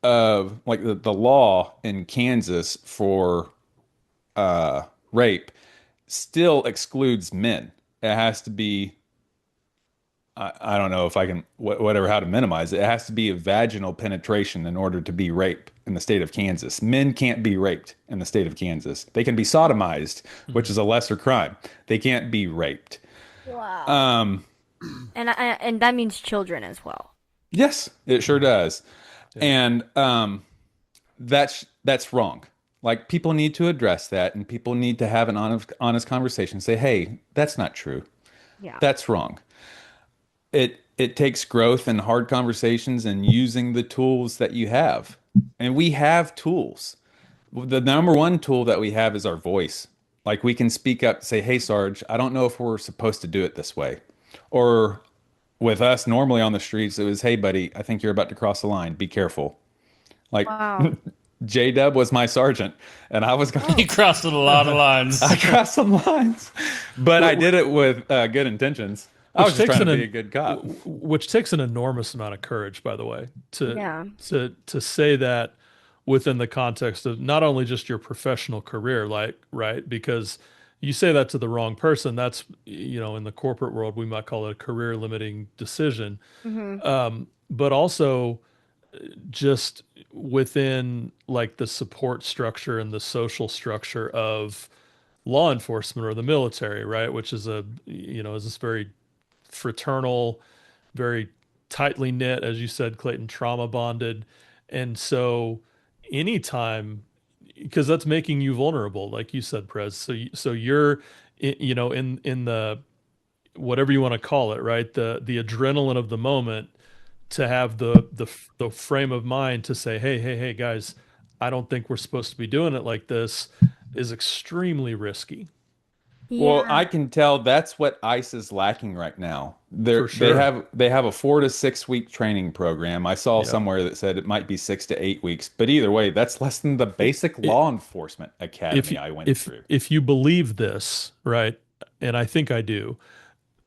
of like the law in Kansas for rape still excludes men. It has to be, I don't know if I can, whatever, how to minimize it. It has to be a vaginal penetration in order to be rape in the state of Kansas. Men can't be raped in the state of Kansas. They can be sodomized, which is a lesser crime. They can't be raped. Wow. Um, And that means children as well. yes, it sure does. Yeah. And that's wrong. Like people need to address that, and people need to have an honest conversation. Say, hey, that's not true. Yeah. That's wrong. It takes growth and hard conversations and using the tools that you have. And we have tools. The number one tool that we have is our voice. Like we can speak up, say, "Hey, Sarge, I don't know if we're supposed to do it this way." Or with us normally on the streets, it was, "Hey, buddy, I think you're about to cross the line. Be careful." Like Wow. J-Dub was my sergeant, and I was going He crossed a lot of lines. I crossed some lines, but I did it with good intentions. I was just trying to be a good cop. Which takes an enormous amount of courage, by the way, Yeah. to say that within the context of not only just your professional career, like, right? Because you say that to the wrong person, that's, in the corporate world, we might call it a career limiting decision. Hmm. But also just within like the support structure and the social structure of law enforcement or the military, right? Which is is this very fraternal, very tightly knit, as you said, Clayton, trauma bonded. And so anytime, because that's making you vulnerable, like you said, Prez. So you're, in the, whatever you want to call it, right? The adrenaline of the moment, to have the frame of mind to say, hey, guys, I don't think we're supposed to be doing it like this, is extremely risky. Well, Yeah. I can tell that's what ICE is lacking right now. For They sure. have a 4 to 6 week training program. I saw Yeah. somewhere that said it might be 6 to 8 weeks, but either way, that's less than the basic It, law enforcement if academy I went if through. if you believe this, right, and I think I do,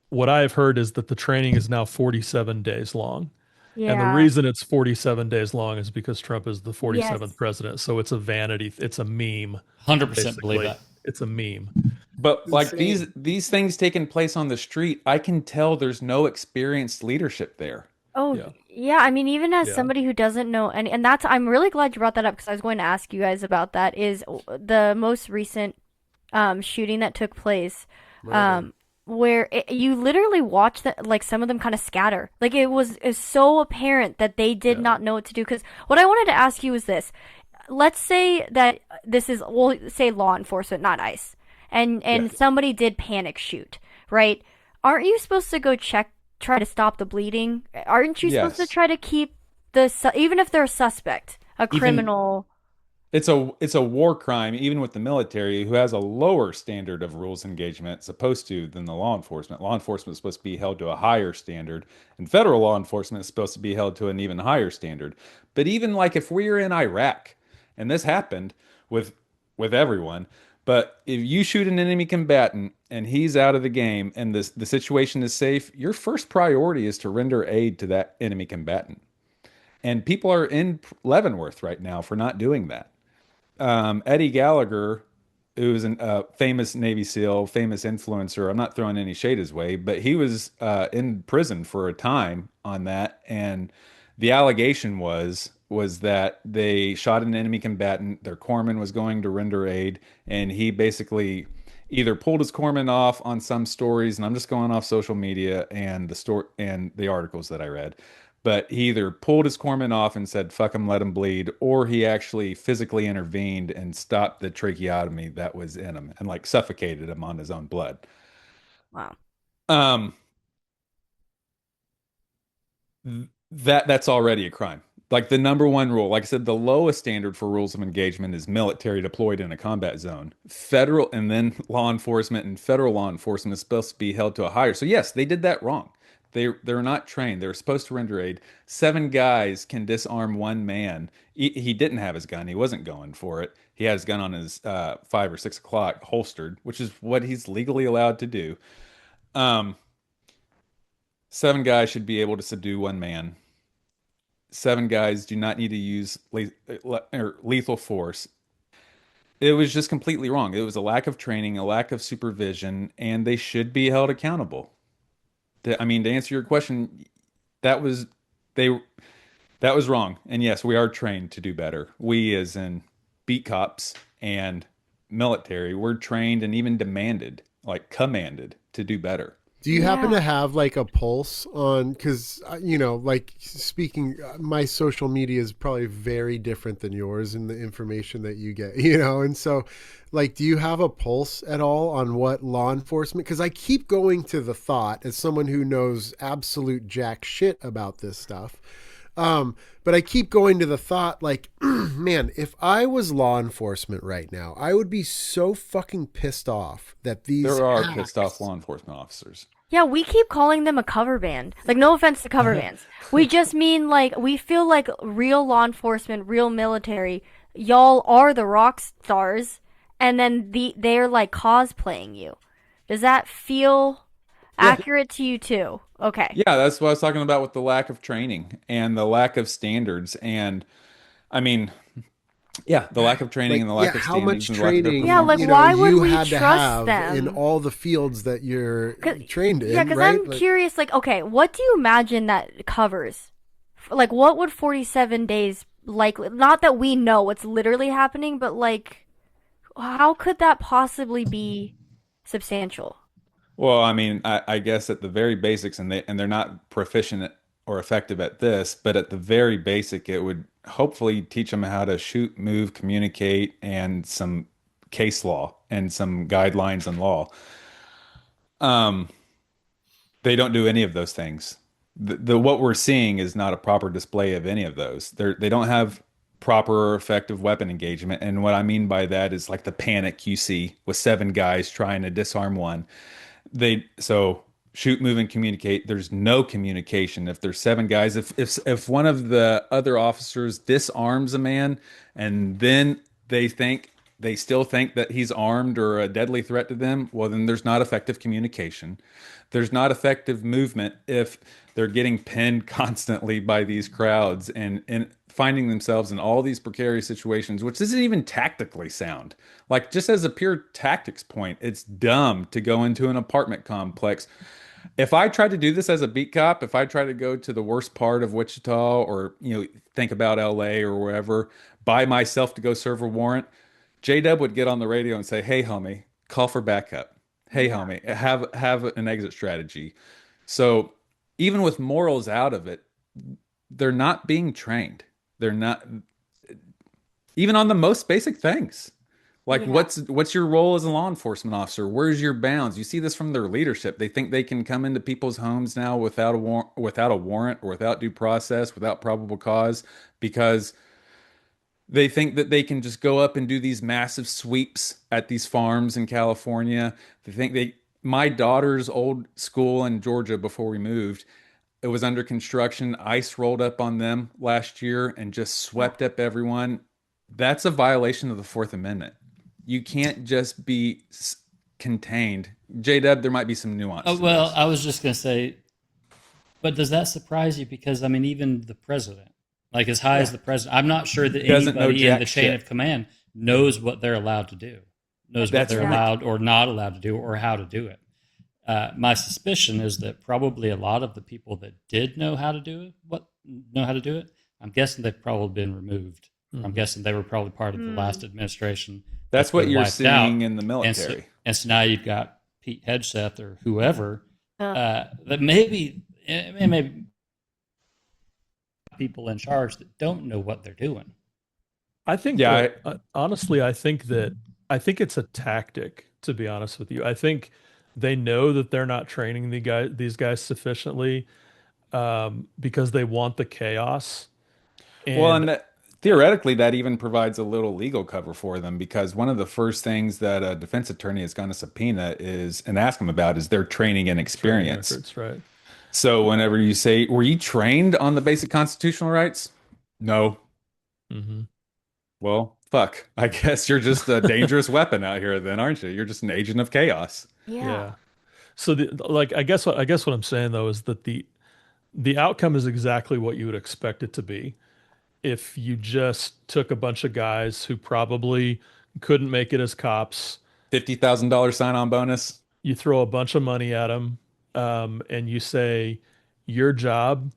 what I have heard is that the training is now 47 days long. And the Yeah. reason it's 47 days long is because Trump is the Yes. 47th president. So it's a vanity, it's a meme, 100% believe basically. that. It's a meme. But like So these things taking place on the street, I can tell there's no experienced leadership there. Oh, Yeah. yeah. I mean, even as Yeah. somebody who doesn't know any, and that's, I'm really glad you brought that up because I was going to ask you guys about that, is the most recent shooting that took place, murder. where you literally watch that, like some of them kind of scatter. Like it's so apparent that they did Yeah. not know what to do. Because what I wanted to ask you is this: let's say that this is, we'll say law enforcement, not ICE, Yeah. and somebody did panic shoot, right? Aren't you supposed to go check, try to stop the bleeding? Aren't you supposed to Yes. try to keep even if they're a suspect, a Even criminal? it's a war crime, even with the military, who has a lower standard of rules engagement supposed to than the law enforcement. Law enforcement is supposed to be held to a higher standard, and federal law enforcement is supposed to be held to an even higher standard. But even like if we were in Iraq, and this happened with everyone, but if you shoot an enemy combatant and he's out of the game and the situation is safe, your first priority is to render aid to that enemy combatant. And people are in Leavenworth right now for not doing that. Eddie Gallagher a famous Navy SEAL, famous influencer. I'm not throwing any shade his way, but he was in prison for a time on that, and the allegation was that they shot an enemy combatant. Their corpsman was going to render aid, and he basically either pulled his corpsman off on some stories, and I'm just going off social media and the story and the articles that I read. But he either pulled his corpsman off and said, fuck him, let him bleed, or he actually physically intervened and stopped the tracheotomy that was in him and like suffocated him on his own blood. Wow. Um, that's already a crime. Like the number one rule, like I said, the lowest standard for rules of engagement is military deployed in a combat zone. Federal and then law enforcement and federal law enforcement is supposed to be held to a higher. So yes, they did that wrong. They're not trained. They're supposed to render aid. Seven guys can disarm one man. He didn't have his gun. He wasn't going for it. He had his gun on his 5 or 6 o'clock holstered, which is what he's legally allowed to do. Um, Seven guys should be able to subdue one man. Seven guys do not need to use lethal force. It was just completely wrong. It was a lack of training, a lack of supervision, and they should be held accountable. I mean, to answer your question, that was they that was wrong. And yes, we are trained to do better. We, as in beat cops and military, we're trained and even demanded, like commanded, to do better. Do you happen Yeah. to have like a pulse on, because, you know, like speaking, my social media is probably very different than yours in the information that you get, you know? And so, like, do you have a pulse at all on what law enforcement? Because I keep going to the thought, as someone who knows absolute jack shit about this stuff, but I keep going to the thought, like, man, if I was law enforcement right now, I would be so fucking pissed off that these There are acts. pissed off law enforcement officers. Yeah, we keep calling them a cover band. Like, no offense to cover bands. We just mean, like, we feel like real law enforcement, real military, y'all are the rock stars, and then they're, like, cosplaying you. Does that feel Yeah, accurate to you, too? Okay. yeah, that's what I was talking about with the lack of training and the lack of standards. And I mean, yeah, the lack of training Like, and the yeah, lack of how standards much and the lack of their training, Yeah, like, performance. you know, why would you we had to trust have in them? all the fields that you're 'Cause- trained Yeah, in, because right? I'm Like, curious, like, okay, what do you imagine that covers? Like, what would 47 days likely, not that we know what's literally happening, but, like, how could that possibly be substantial? Well, I mean, I guess at the very basics, and they're not proficient or effective at this, but at the very basic, it would hopefully teach them how to shoot, move, communicate, and some case law and some guidelines and law. Um, they don't do any of those things. The what we're seeing is not a proper display of any of those. They don't have proper or effective weapon engagement, and what I mean by that is like the panic you see with seven guys trying to disarm one. They so shoot, move, and communicate. There's no communication. If there's seven guys, if one of the other officers disarms a man, and then they still think that he's armed or a deadly threat to them, well, then there's not effective communication. There's not effective movement if they're getting pinned constantly by these crowds and finding themselves in all these precarious situations, which isn't even tactically sound. Like just as a pure tactics point, it's dumb to go into an apartment complex. If I tried to do this as a beat cop, if I tried to go to the worst part of Wichita or, think about LA or wherever by myself to go serve a warrant, J-Dub would get on the radio and say, "Hey, homie, call for backup. Hey, Yeah. homie, have an exit strategy." So even with morals out of it, they're not being trained. They're not even on the most basic things. Like Yeah. what's your role as a law enforcement officer? Where's your bounds? You see this from their leadership. They think they can come into people's homes now without a warrant or without due process, without probable cause, because they think that they can just go up and do these massive sweeps at these farms in California. My daughter's old school in Georgia before we moved, it was under construction. Ice rolled up on them last year and just Yeah. swept up everyone. That's a violation of the Fourth Amendment. You can't just be contained. J-Dub, there might be some nuance Oh, to well, this. I was just going to say, but does that surprise you? Because, I mean, even the president, like as high as Yeah. the president, I'm not sure that Doesn't know anybody in jack the chain shit. of command knows what they're allowed to do. knows what That's they're right. allowed or not allowed to do or how to do it. My suspicion is that probably a lot of the people that did know how to do it, I'm guessing they've probably been removed. I'm Mhm. guessing they were probably part of the last administration that's That's what been you're wiped out. seeing in the And military. so now you've got Pete Hegseth or whoever Ugh. that maybe people in charge that don't know what they're doing. I think Yeah, that honestly, I think it's a tactic. To be honest with you, I think they know that they're not training these guys sufficiently because they want the chaos. well, And and theoretically, that even provides a little legal cover for them because one of the first things that a defense attorney is going to subpoena is and ask them about is their training and training experience. records, right? So whenever you say, "Were you trained on the basic constitutional rights?" No. Hmm. Well, fuck. I guess you're just a dangerous weapon out here, then, aren't you? You're just an agent of chaos. Yeah. Yeah. So I guess what I'm saying though is that the outcome is exactly what you would expect it to be if you just took a bunch of guys who probably couldn't make it as cops. $50,000 sign-on bonus. You throw a bunch of money at them, and you say, your job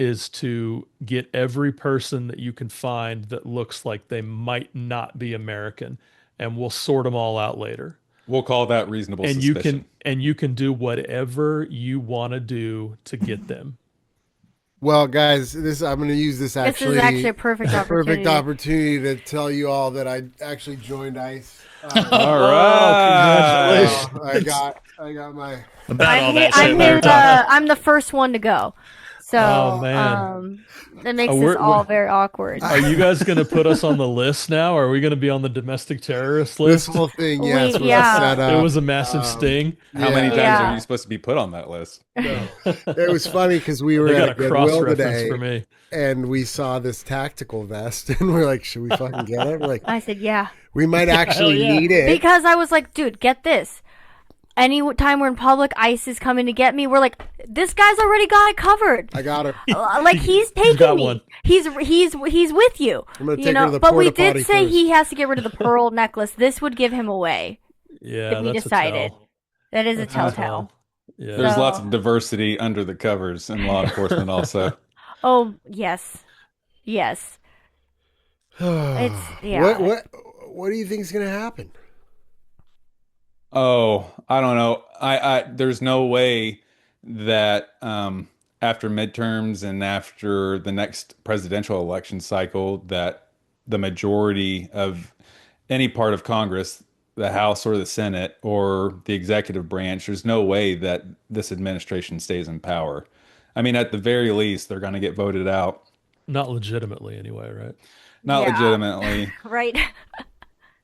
is to get every person that you can find that looks like they might not be American, and we'll sort them all out later. We'll call that reasonable And suspicion. you can do whatever you want to do to get them. Well, guys, this I'm going to use this This is actually a perfect perfect opportunity. opportunity to tell you all that I actually joined ICE. All Oh, right. I got my About all that shit we were talking. I'm the first one to go. So, Oh, man. that makes We're- this all we're- very awkward. Are you guys going to put us on the list now? Or are we going to be on the domestic terrorist this list? whole thing. Yes, was Yeah. set up. It was a massive sting. How many times Yeah. are you supposed to be put on that list? It was funny because we were They got at a Goodwill cross reference today, for me. and we saw this tactical vest, and we're like, "Should we fucking get it?" We're like, I said, yeah. "We might actually yeah. need it." Because I was like, dude, get this. Any time we're in public, ICE is coming to get me. We're like, this guy's already got it covered. I got her. Like he's taking got me. one. He's with you. I'm gonna You take her know, to the but we porta potty did say first. he has to get rid of the pearl necklace. This would give him away. Yeah, If we that's decided. a tell. That is a That's telltale. Yeah. There's So- lots of diversity under the covers in law enforcement also. Oh yes, yes. It's yeah. What do you think is going to happen? Oh, I don't know. There's no way that after midterms and after the next presidential election cycle that the majority of any part of Congress, the House or the Senate or the executive branch, there's no way that this administration stays in power. I mean, at the very least, they're going to get voted out. Not legitimately anyway, right? Not Yeah. legitimately. Right.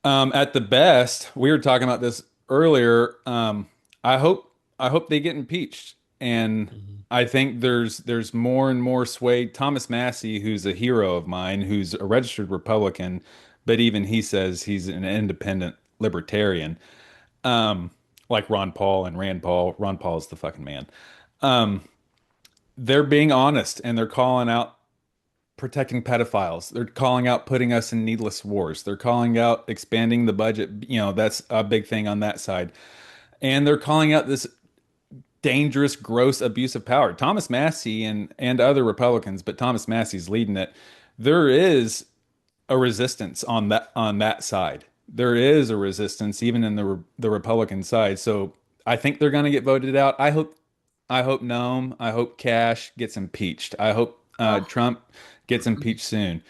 At the best, we were talking about this earlier. I hope they get impeached, and I think there's more and more sway. Thomas Massey, who's a hero of mine, who's a registered Republican, but even he says he's an independent libertarian, like Ron Paul and Rand Paul. Ron Paul is the fucking man. They're being honest, and they're calling out protecting pedophiles. They're calling out putting us in needless wars. They're calling out expanding the budget. You know, that's a big thing on that side. And they're calling out this dangerous, gross abuse of power. Thomas Massey and other Republicans, but Thomas Massey's leading it. There is a resistance on that side. There is a resistance even in the Republican side. So I think they're going to get voted out. I hope Noam. I hope Cash gets impeached. I hope Trump gets impeached soon.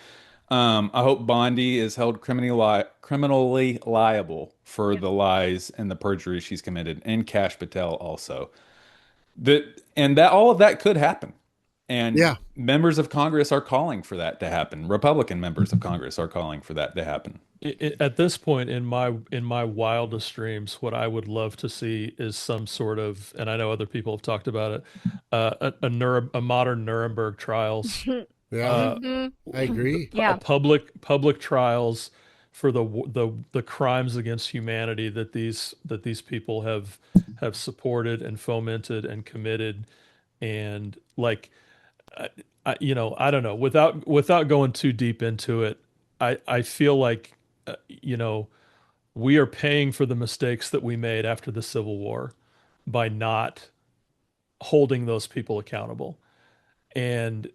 I hope Bondi is held criminally liable for the lies and the perjury she's committed, and Cash Patel also. That all of that could happen, and Yeah. members of Congress are calling for that to happen. Republican members of Congress are calling for that to happen. At this point in my wildest dreams, what I would love to see is some sort of, and I know other people have talked about it, a modern Nuremberg trials, Yeah, Mhm. I agree. Yeah. public trials for the crimes against humanity that these people have supported and fomented and committed, and like, I don't know, without going too deep into it, I feel like, we are paying for the mistakes that we made after the Civil War by not holding those people accountable. And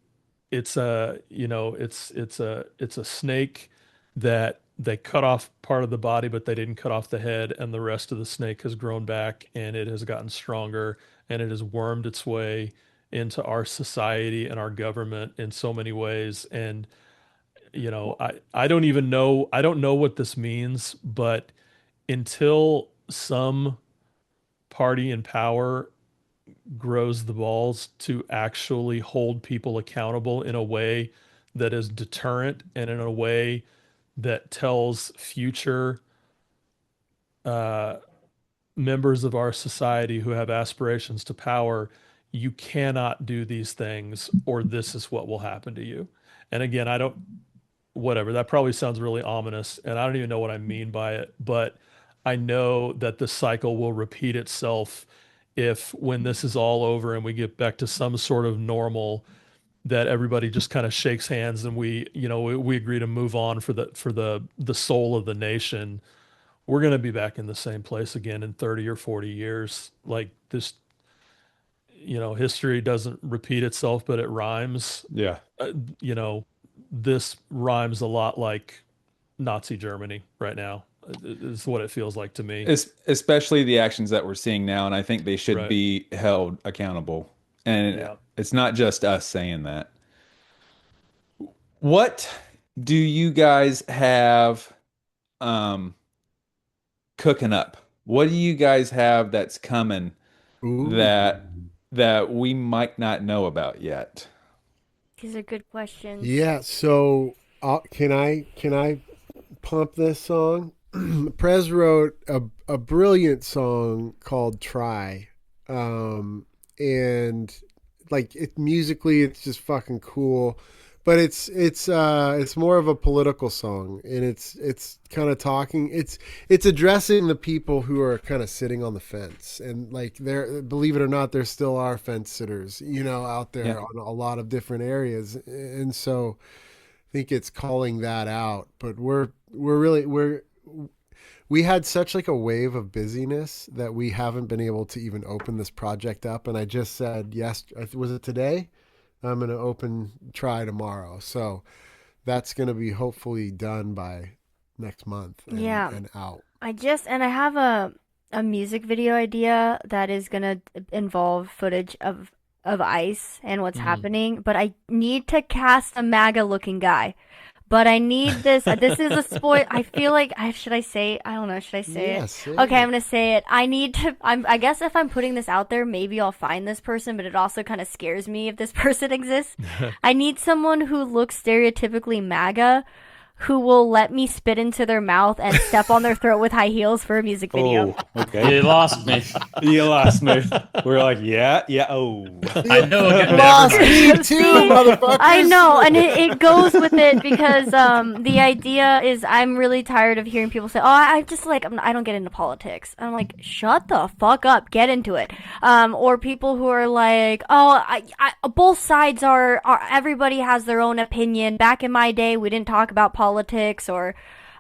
it's a, it's a snake that they cut off part of the body, but they didn't cut off the head, and the rest of the snake has grown back and it has gotten stronger, and it has wormed its way into our society and our government in so many ways. And I don't even know, I don't know what this means, but until some party in power grows the balls to actually hold people accountable in a way that is deterrent and in a way that tells future uh, members of our society who have aspirations to power, you cannot do these things or this is what will happen to you. And again, I don't, whatever, that probably sounds really ominous and I don't even know what I mean by it, but I know that the cycle will repeat itself if when this is all over and we get back to some sort of normal, that everybody just kind of shakes hands and we agree to move on for the soul of the nation. We're going to be back in the same place again in 30 or 40 years. Like this, history doesn't repeat itself, but it rhymes. Yeah. This rhymes a lot like Nazi Germany right now. Is what it feels like to me. Especially the actions that we're seeing now, and I think they should Right. be held accountable. And Yeah. it's not just us saying that. What do you guys have cooking up? What do you guys have that's coming Ooh. that we might not know about yet? These are good questions. Yeah. So can I pump this song? Prez wrote a brilliant song called "Try," and like it musically, it's just fucking cool. But it's more of a political song, and it's kind of talking. It's addressing the people who are kind of sitting on the fence, and like there, believe it or not, there still are fence sitters, out there Yeah. on a lot of different areas, and so I think it's calling that out. But we had such like a wave of busyness that we haven't been able to even open this project up. And I just said, yes, was it today? I'm going to open Try tomorrow. So that's going to be hopefully done by next month Yeah. and out. I have a music video idea that is gonna involve footage of ICE and what's happening, but I need to cast a MAGA looking guy. But I need this. This is a spoil. I feel like should I say? I don't know. Should I say Yeah, it? say Okay, it. I'm gonna say it. I need to. I guess if I'm putting this out there, maybe I'll find this person. But it also kind of scares me if this person exists. I need someone who looks stereotypically MAGA, who will let me spit into their mouth and step on their throat with high heels for a music video. Oh, okay. You lost me. You lost me. We're like, yeah. Oh. I know. Again, Lost never mind. me too, motherfuckers. I know, and it goes with it because the idea is I'm really tired of hearing people say, "Oh, I just like I don't get into politics." I'm like, "Shut the fuck up, get into it." Or people who are like, "Oh, both sides are everybody has their own opinion." Back in my day, we didn't talk about politics, or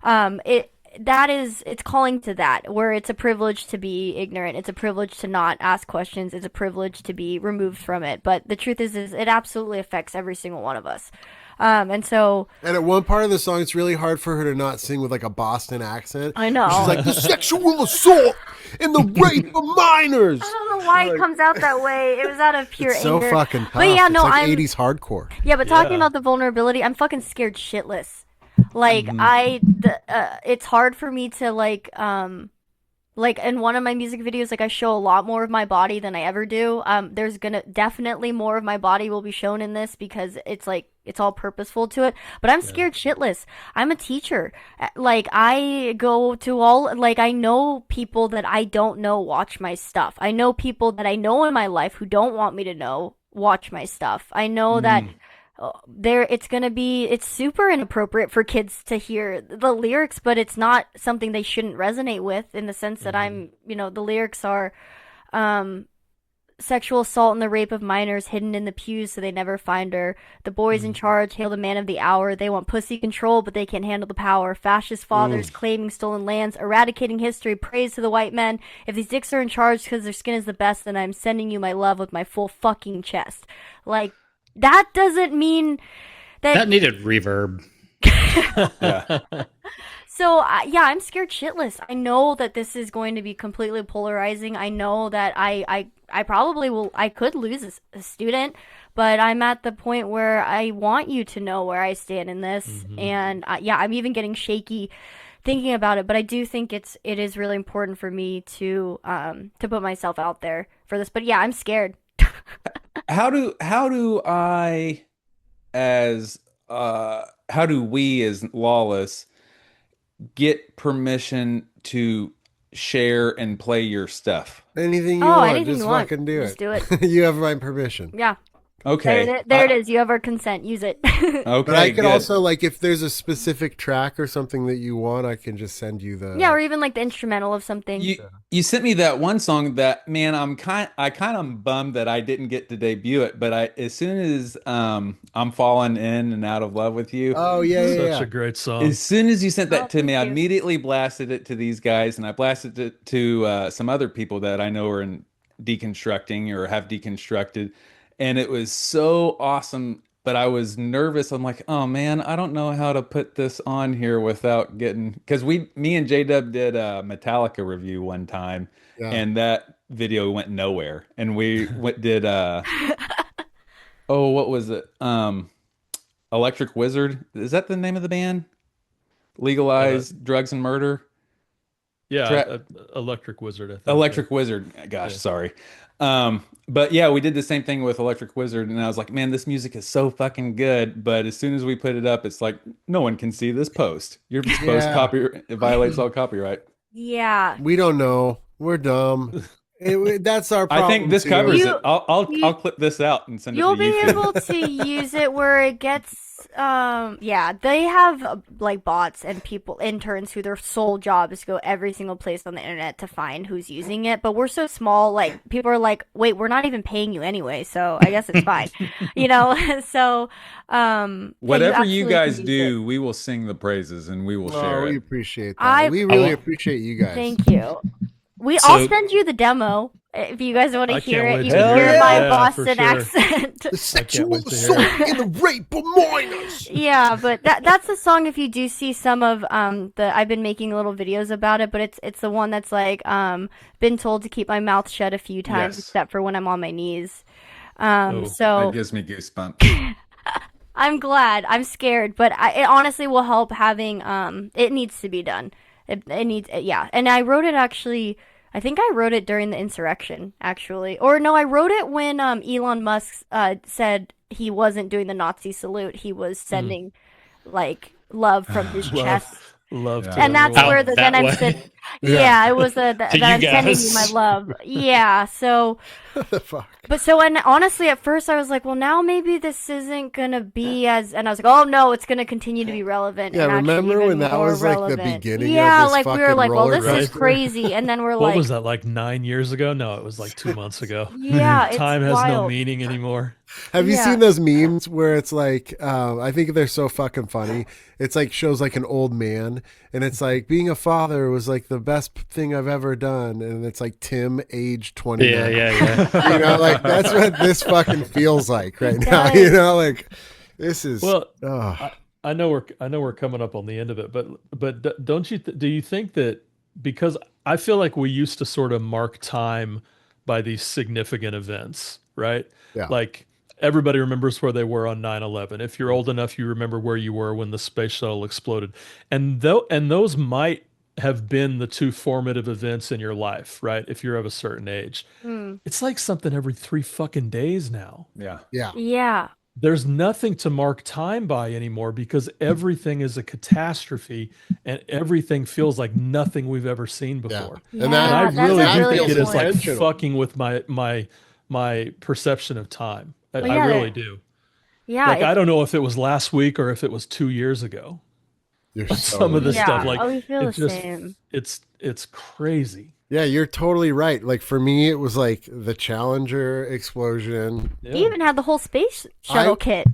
it's calling to that, where it's a privilege to be ignorant, it's a privilege to not ask questions, it's a privilege to be removed from it. But the truth is it absolutely affects every single one of us. And at one part of the song, it's really hard for her to not sing with like a Boston accent. I know. She's like, the sexual assault and the rape of minors. I don't know why it comes out that way. It was out of pure It's so anger. fucking tough. But yeah, no, it's like I'm 80s hardcore. Yeah, but talking Yeah. about the vulnerability, I'm fucking scared shitless. Like it's hard for me to like in one of my music videos, like I show a lot more of my body than I ever do. There's gonna definitely more of my body will be shown in this because it's like it's all purposeful to it. But I'm scared shitless. I'm a teacher. Like I go to I know people that I don't know watch my stuff. I know people that I know in my life who don't want me to know watch my stuff. I know that it's super inappropriate for kids to hear the lyrics, but it's not something they shouldn't resonate with, in the sense that the lyrics are sexual assault and the rape of minors hidden in the pews so they never find her. The boys in charge hail the man of the hour. They want pussy control, but they can't handle the power. Fascist fathers claiming stolen lands, eradicating history, praise to the white men. If these dicks are in charge because their skin is the best, then I'm sending you my love with my full fucking chest. Like, that doesn't mean that... That needed reverb. Yeah. So, yeah, I'm scared shitless. I know that this is going to be completely polarizing. I know that I probably will, I could lose a student, but I'm at the point where I want you to know where I stand in this. And yeah, I'm even getting shaky thinking about it, but I do think it is really important for me to put myself out there for this. But yeah, I'm scared. How do I as how do we as Lawless get permission to share and play your stuff? Anything you want, anything just you want. fucking do Just it. do it. You have my permission. Yeah. Okay. There it is. You have our consent. Use it. Okay, But I could good. also, like, if there's a specific track or something that you want, I can just send you the... Yeah, or even like the instrumental of something. You sent me that one song that, man, I kind of bummed that I didn't get to debut it, but as soon as I'm falling in and out of love with you, Oh, yeah, yeah, Such yeah. a great song. as soon as you sent that to me, I thank you. immediately blasted it to these guys, and I blasted it to some other people that I know are in deconstructing or have deconstructed, and it was so awesome. But I was nervous. I'm like, oh man, I don't know how to put this on here without getting, because me and J-Dub did a Metallica review one time, Yeah. and that video went nowhere. And we did oh, what was it? Electric Wizard. Is that the name of the band? Legalize drugs and murder. Yeah, Electric Wizard, I think. Electric Wizard. Gosh, Yeah. sorry. But yeah, we did the same thing with Electric Wizard, and I was like, man, this music is so fucking good. But as soon as we put it up, it's like, no one can see this post. Your post Yeah. it violates all copyright. Yeah. We don't know. We're dumb. That's our problem. I think this too. covers You- it. I'll you- clip this out and send it You'll to be you. able to use it where it gets yeah, they have like bots and interns who their sole job is to go every single place on the internet to find who's using it, but we're so small, like people are like, wait, we're not even paying you anyway, so I guess it's fine. So Whatever you absolutely guys can use do, we will sing the praises and we will Oh, share we it. appreciate that. We really appreciate you it. guys. Thank you. I'll send you the demo if you guys want to I hear can't it. wait You to can hear hear it. my Yeah, for Boston sure. accent. The sexual wait to hear assault and the rape of minors. Yeah, but that's the song. If you do see some of I've been making little videos about it, but it's the one that's like been told to keep my mouth shut a few times, Yes. except for when I'm on my knees. That So gives me goosebumps. I'm glad. I'm scared, but it honestly will help having it needs to be done. It needs yeah, and I wrote it actually. I think I wrote it during the insurrection, actually. Or no, I wrote it when Elon Musk said he wasn't doing the Nazi salute. He was sending like love from his chest. Love Yeah. to And that's everyone. where That then I'm way. sitting. Yeah. Yeah, it was that you I'm sending guys. you my love. Yeah, so What the fuck? but so and honestly at first I was like, well now maybe this isn't gonna be as and I was like, oh no, it's gonna continue to be relevant. Yeah, and actually remember even when that more was, like, the relevant. beginning of Yeah, this like we were fucking like, well roller this is coaster? crazy, and then we're What like, was that, like 9 years ago? No, it was like 2 months ago. yeah, it's Time has no wild. meaning anymore. Have you Yeah. seen those memes where it's like, I think they're so fucking funny. It's like shows like an old man, and it's like being a father was like the best thing I've ever done, and it's like Tim, age 29. Yeah. You know, like that's what this fucking feels like right now. does. You know, like this is. Well, ugh. I know we're coming up on the end of it, but don't you do you think that, because I feel like we used to sort of mark time by these significant events, right? Yeah. Like everybody remembers where they were on 9/11. If you're old enough, you remember where you were when the space shuttle exploded. And those might have been the two formative events in your life, right? If you're of a certain age. It's like something every 3 fucking days now. Yeah. Yeah. Yeah. There's nothing to mark time by anymore because everything is a catastrophe and everything feels like nothing we've ever seen before. Yeah, And that, And I that's really a do really think good it is like point. intentional. fucking with my perception of time. I yeah, really do. Yeah. Like I don't know if it was last week or if it was 2 years ago. You're so Some of the yeah. stuff, like we feel it the just same. it's crazy. Yeah, you're totally right. Like for me, it was like the Challenger explosion. Yeah. He even had the whole space shuttle kit.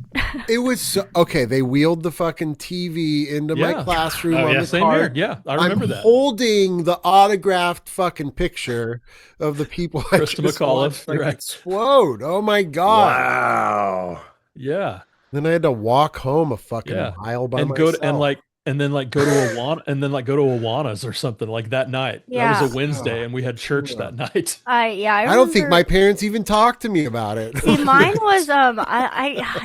It was so, okay. They wheeled the fucking TV into my Yeah. classroom Oh, on yeah. the Same car. here. Yeah, I remember I'm that. holding the autographed fucking picture of the people I Krista just McAuliffe, watched, like, right. explode. Oh my god! Wow. Yeah. Then I had to walk home a fucking Yeah. mile by And myself. go to Awana's or something like that night. That was Yeah. a Wednesday, and we had church that night. I I don't think remember- my parents even talked to me about it. See, mine was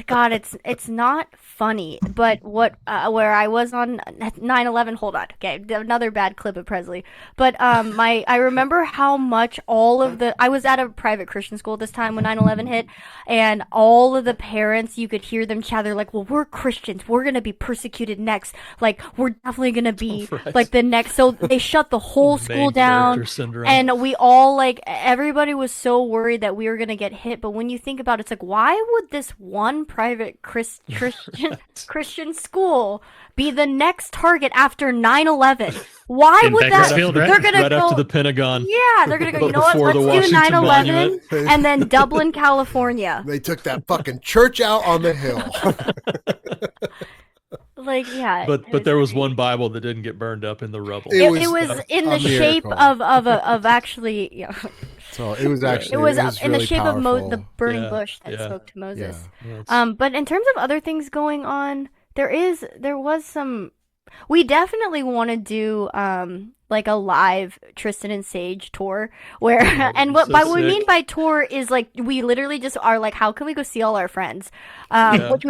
God, it's not funny, but where I was on 9/11. Hold on, okay, another bad clip of Presley. But I remember how much I was at a private Christian school this time when 9/11 hit, and all of the parents, you could hear them chatter like, "Well, we're Christians, we're gonna be persecuted next. Like, we're definitely gonna be Right. like the next." So they shut the whole Main school down. character syndrome. And we all, like, everybody was so worried that we were going to get hit. But when you think about it, it's like, why would this one private Christian school be the next target after 9/11? Why In would that? Bakersfield, right? They're going to right go. after the Pentagon. Yeah, they're going to go, you know what? Before the Let's do Washington 9/11 Monument. and then Dublin, California. They took that fucking church out on the hill. Like, yeah. But there was one Bible that didn't get burned up in the rubble. It It was was in a the shape miracle. of actually, yeah. So it was actually It was in the really shape of powerful. the burning Yeah, bush that yeah. spoke to Moses. Yeah. Yeah, it's- But in terms of other things going on, there was some. We definitely want to do like a live Trysten and Sayge tour where and what so by what we sick. mean by tour is like we literally just are like, how can we go see all our friends, Yeah. which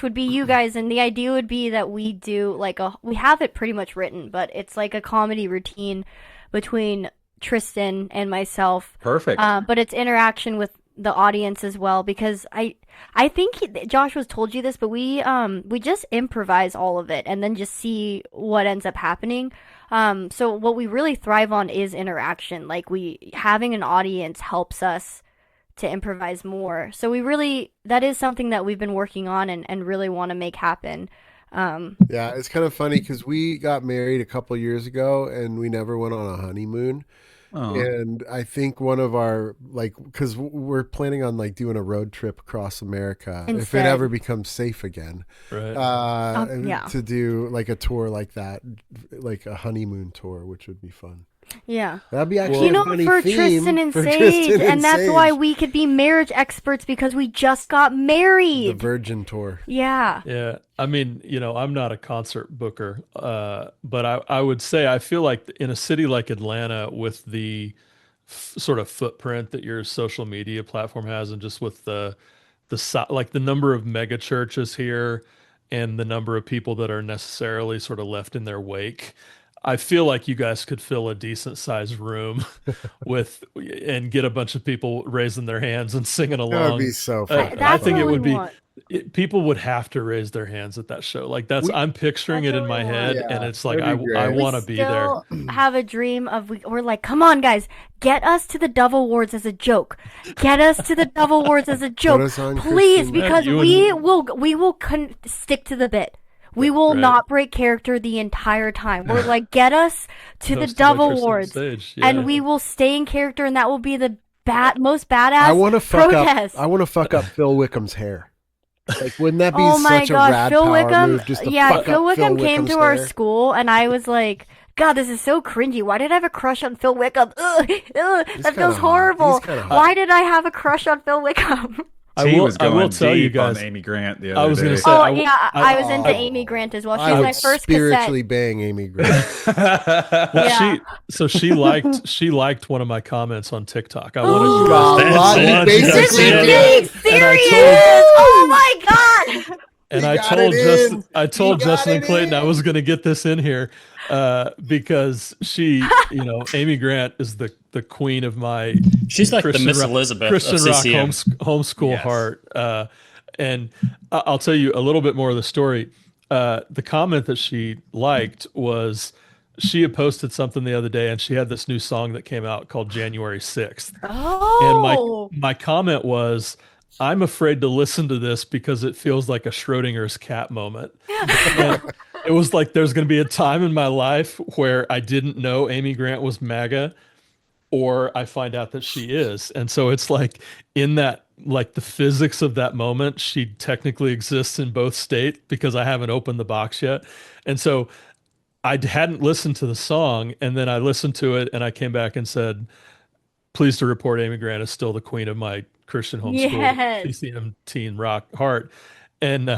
would be you guys, and the idea would be that we do like we have it pretty much written, but it's like a comedy routine between Trysten and myself. Perfect. But it's interaction with the audience as well, because I think Josh was told you this, but we just improvise all of it and then just see what ends up happening. So what we really thrive on is interaction. Like having an audience helps us to improvise more. So that is something that we've been working on and really want to make happen. Yeah, it's kind of funny because we got married a couple years ago and we never went on a honeymoon. Oh. And I think one of our, like, because we're planning on like doing a road trip across America if it Instead. ever becomes safe again, Right. Yeah. to do like a tour like that, like a honeymoon tour, which would be fun. Yeah. That'd be actually Well- You know, a funny for theme Trysten and for Sayge, Trysten and that's why Sayge. we could be marriage experts, because we just got The married. Virgin Tour. Yeah. Yeah, I mean, I'm not a concert booker, but I would say I feel like in a city like Atlanta, with the sort of footprint that your social media platform has, and just with like the number of mega churches here and the number of people that are necessarily sort of left in their wake, I feel like you guys could fill a decent sized room and get a bunch of people raising their hands and singing That along. would be so Uh, fun. I That's think what it we would be. want. People would have to raise their hands at that show. Like I'm picturing That's it in what my we want. head, Yeah, and it's like that'd be great. I We want to be there. Still have a dream of we're like, come on, guys, get us to the Dove Awards as a joke. Get us to the Dove Awards as a joke, us on please, Christian- because Yeah, we will stick to the bit. We will Right. not break character the entire time. We're like, get us to the Hosted Dove by Trysten Awards, Sayge, and yeah. we will stay in character, and that will be the most badass I want to fuck protest. up. I want to fuck up Phil Wickham's hair. Like, wouldn't that be Oh my such a gosh, rad Phil power Wickham! move? Just to Yeah, fuck Phil up Wickham came Wickham's to our hair? school, and I was like, God, this is so cringy. Why did I have a crush on Phil Wickham? Ugh, that kinda feels hot. horrible. He's kinda hot. Why did I have a crush on Phil Wickham? He was I going will tell you deep on guys. Amy Grant the I other was day. gonna say, Oh I- yeah, I- I was into I- Amy Grant as well. She I was would my first spiritually cassette. bang Amy Grant. Well, Yeah. she liked one of my comments on TikTok. I wanted you God, guys lot, to you see it. basically This is did. being And I serious. told- Oh my God. And You I got told it Justin, in. I told You got Justin and it Clayton I in. was going to get this in here because she, Amy Grant is the queen of my She's like Christian the Miss rock- Elizabeth Christian of rock CCM. homeschool Yes. heart. And I'll tell you a little bit more of the story. The comment that she liked was she had posted something the other day, and she had this new song that came out called January 6th. Oh. And my comment was, I'm afraid to listen to this because it feels like a Schrodinger's cat moment. And it was like there's going to be a time in my life where I didn't know Amy Grant was MAGA, or I find out that she is. And so it's like in that, like the physics of that moment, she technically exists in both states because I haven't opened the box yet. And so I hadn't listened to the song, and then I listened to it and I came back and said, pleased to report Amy Grant is still the queen of my Christian homeschool Yes. CCM teen rock heart. And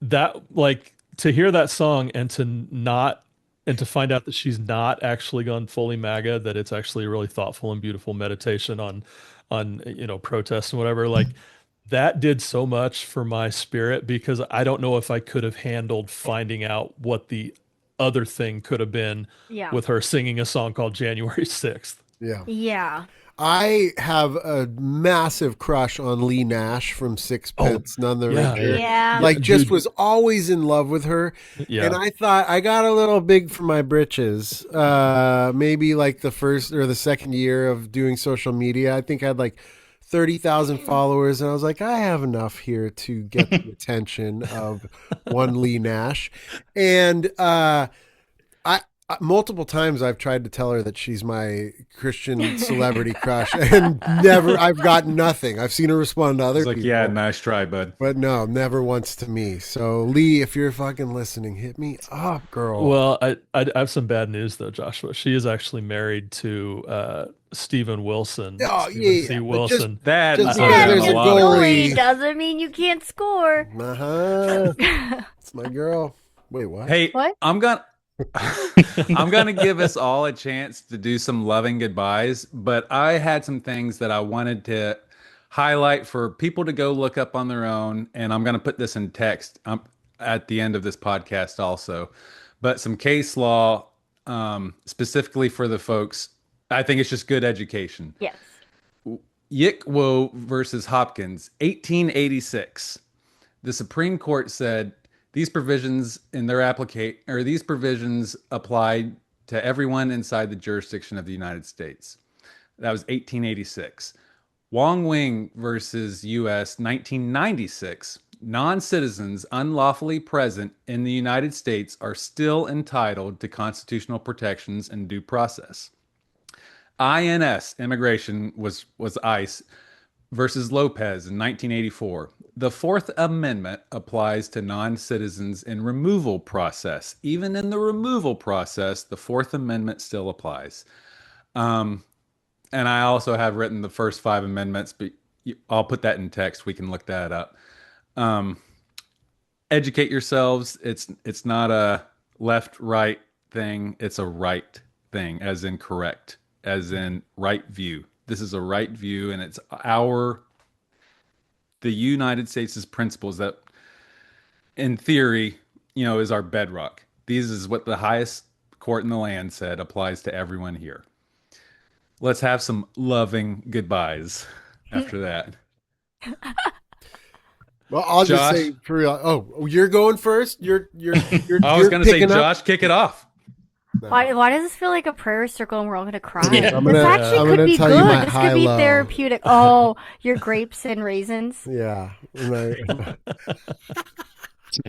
that, like, to hear that song and to not and to find out that she's not actually gone fully MAGA, that it's actually a really thoughtful and beautiful meditation on protest and whatever, like that did so much for my spirit, because I don't know if I could have handled finding out what the other thing could have been Yeah. with her singing a song called January 6th. Yeah. Yeah. I have a massive crush on Lee Nash from Sixpence None the yeah. Richer. Yeah. Like, just Dude. was always in love with her. Yeah. And I thought I got a little big for my britches. Maybe like the first or the second year of doing social media. I think I had like 30,000 followers. And I was like, I have enough here to get the attention of one Lee Nash. And multiple times I've tried to tell her that she's my Christian celebrity crush, and I've gotten nothing. I've seen her respond to other It's like, people. yeah, nice try, bud. But no, never once to me. So Lee, if you're fucking listening, hit me up, girl. Well, I have some bad news though, Joshua. She is actually married to Stephen Wilson. Oh, Stephen yeah, C. but Wilson. That Just is because getting there's a a lot of goalie. credit. Doesn't mean you can't score. It's my girl. Wait, what? Hey, What? I'm gonna give us all a chance to do some loving goodbyes, but I had some things that I wanted to highlight for people to go look up on their own, and I'm gonna put this in text at the end of this podcast also. But some case law, specifically for the folks, I think it's just good education. Yes. Yickwo versus Hopkins, 1886. The Supreme Court said these provisions applied to everyone inside the jurisdiction of the United States. That was 1886. Wong Wing versus U.S. 1996. Non-citizens unlawfully present in the United States are still entitled to constitutional protections and due process. INS, immigration was ICE, versus Lopez in 1984. The Fourth Amendment applies to non-citizens in removal process. Even in the removal process, the Fourth Amendment still applies. And I also have written the first 5 amendments, but I'll put that in text. We can look that up. Educate yourselves. It's not a left-right thing. It's a right thing, as in correct, as in right view. This is a right view, and it's the United States' principles that, in theory, is our bedrock. These is what the highest court in the land said applies to everyone here. Let's have some loving goodbyes after that. Well, I'll just Josh? say for real. Oh, you're going first. You're I was going to say, picking up? Josh, kick it off. No. Why does this feel like a prayer circle and we're all gonna cry? Yeah. I'm This gonna- actually I'm could gonna be tell you my good. This could be high-low. therapeutic. Oh, your grapes and raisins. Yeah. If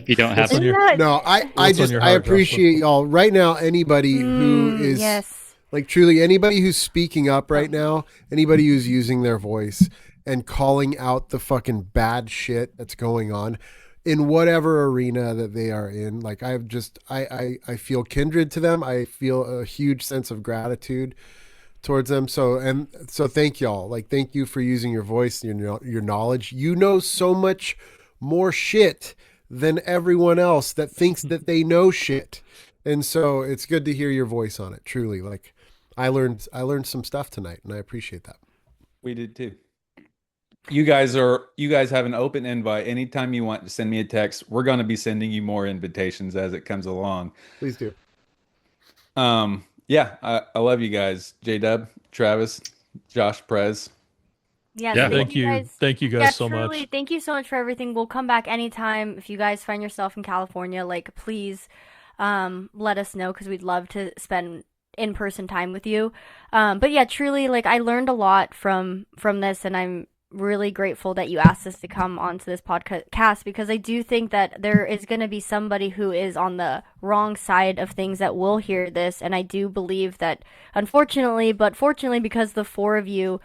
you don't have Isn't to. that No, I What's on your heart, appreciate y'all right now. Anybody who is yes. like truly anybody who's speaking up right now, anybody who's using their voice and calling out the fucking bad shit that's going on in whatever arena that they are in. Like I feel kindred to them. I feel a huge sense of gratitude towards them. So thank y'all. Like thank you for using your voice, your knowledge. You know so much more shit than everyone else that thinks that they know shit. And so it's good to hear your voice on it. Truly. Like I learned some stuff tonight, and I appreciate that. We did too. You guys have an open invite. Anytime you want to send me a text, we're going to be sending you more invitations as it comes along. Please do. Yeah, I love you guys. J-Dub, Travis, Josh, Prez. Yes, Yeah. Thank you. guys. Thank you Yeah, guys so truly, much. thank you so much for everything. We'll come back anytime. If you guys find yourself in California, like please let us know, because we'd love to spend in-person time with you. But yeah, truly, like I learned a lot from this, and I'm really grateful that you asked us to come onto this podcast, because I do think that there is going to be somebody who is on the wrong side of things that will hear this. And I do believe that, unfortunately, but fortunately, because the four of you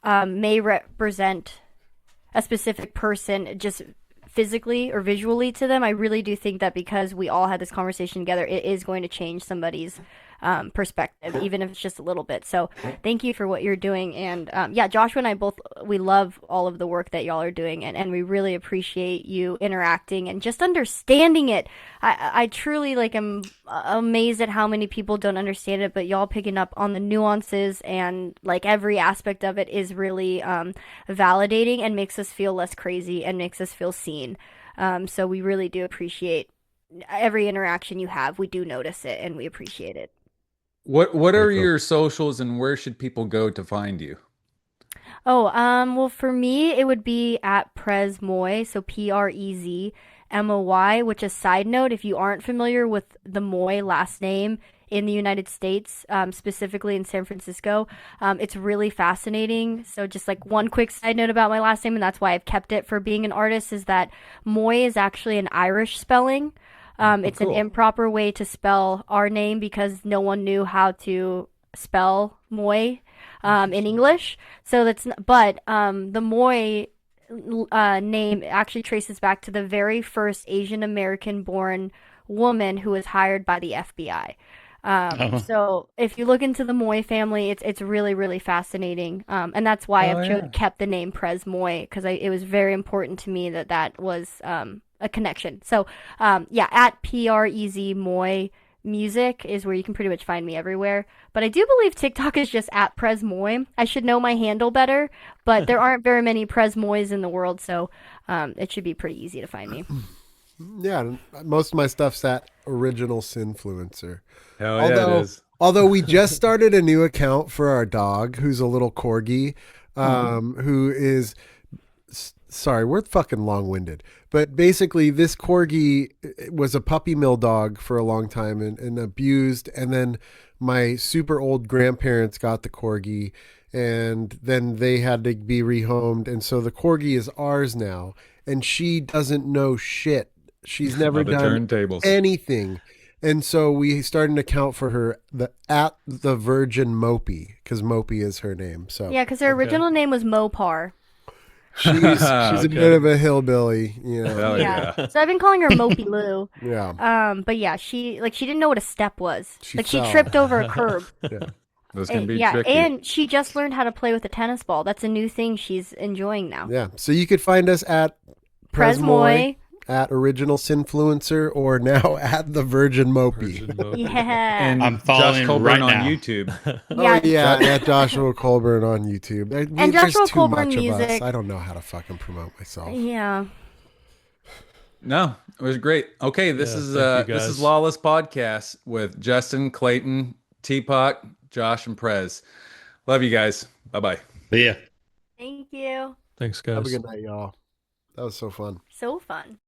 may represent a specific person just physically or visually to them, I really do think that because we all had this conversation together, it is going to change somebody's perspective, even if it's just a little bit. So thank you for what you're doing. And yeah, Joshua and I both, we love all of the work that y'all are doing, and we really appreciate you interacting and just understanding it. I truly like am amazed at how many people don't understand it, but y'all picking up on the nuances and like every aspect of it is really validating and makes us feel less crazy and makes us feel seen. So we really do appreciate every interaction you have. We do notice it and we appreciate it. What are Very cool. your socials and where should people go to find you? Oh, well, for me, it would be at Prez Moy, so PrezMoy, which is side note, if you aren't familiar with the Moy last name in the United States, specifically in San Francisco, it's really fascinating. So just like one quick side note about my last name, and that's why I've kept it for being an artist, is that Moy is actually an Irish spelling. It's an Cool. improper way to spell our name because no one knew how to spell Moy in English. So but the Moy name actually traces back to the very first Asian American born woman who was hired by the FBI. Oh. So if you look into the Moy family, it's really, really fascinating. And that's why Oh, I've yeah. kept the name Prez Moy, because it was very important to me that that was a connection. So yeah, at Prez Moy music is where you can pretty much find me everywhere. But I do believe TikTok is just at Prez Moy. I should know my handle better, but there aren't very many Prez Moys in the world, so it should be pretty easy to find me. Yeah, most of my stuff's at Original Sinfluencer. Hell yeah, it Although, is. although we just started a new account for our dog, who's a little corgi, who is sorry, we're fucking long-winded. But basically, this corgi was a puppy mill dog for a long time and abused. And then my super old grandparents got the corgi, and then they had to be rehomed. And so the corgi is ours now, and she doesn't know shit. She's never Oh, the done turntables. anything. And so we started an account for her at the Virgin Mopey, because Mopey is her name. So Yeah, because her original name was Mopar. she's a bit of a hillbilly, you know. Hell Yeah. yeah. So I've been calling her Mopey Lou. Yeah. But yeah, she didn't know what a step was. She Like she fell. tripped over a curb. Yeah. Those can be Yeah, tricky. and she just learned how to play with a tennis ball. That's a new thing she's enjoying now. Yeah. So you could find us at Prez Moy. at Original Sinfluencer, or now at the Virgin Mopey. Virgin mode. Yeah. And I'm Josh following Colburn right on now. YouTube. Yeah. Oh yeah, at Joshua Colburn on YouTube. There's Joshua too Colburn much of us. music. I don't know how to fucking promote myself. Yeah. No, it was great. Okay, this Yeah, is thank you, this is guys. Lawless Podcast with Justin, Clayton, TPac, Josh, and Prez. Love you guys. Bye-bye. But yeah. Thank you. Thanks, Have a guys. good night, y'all. That was so fun. So fun.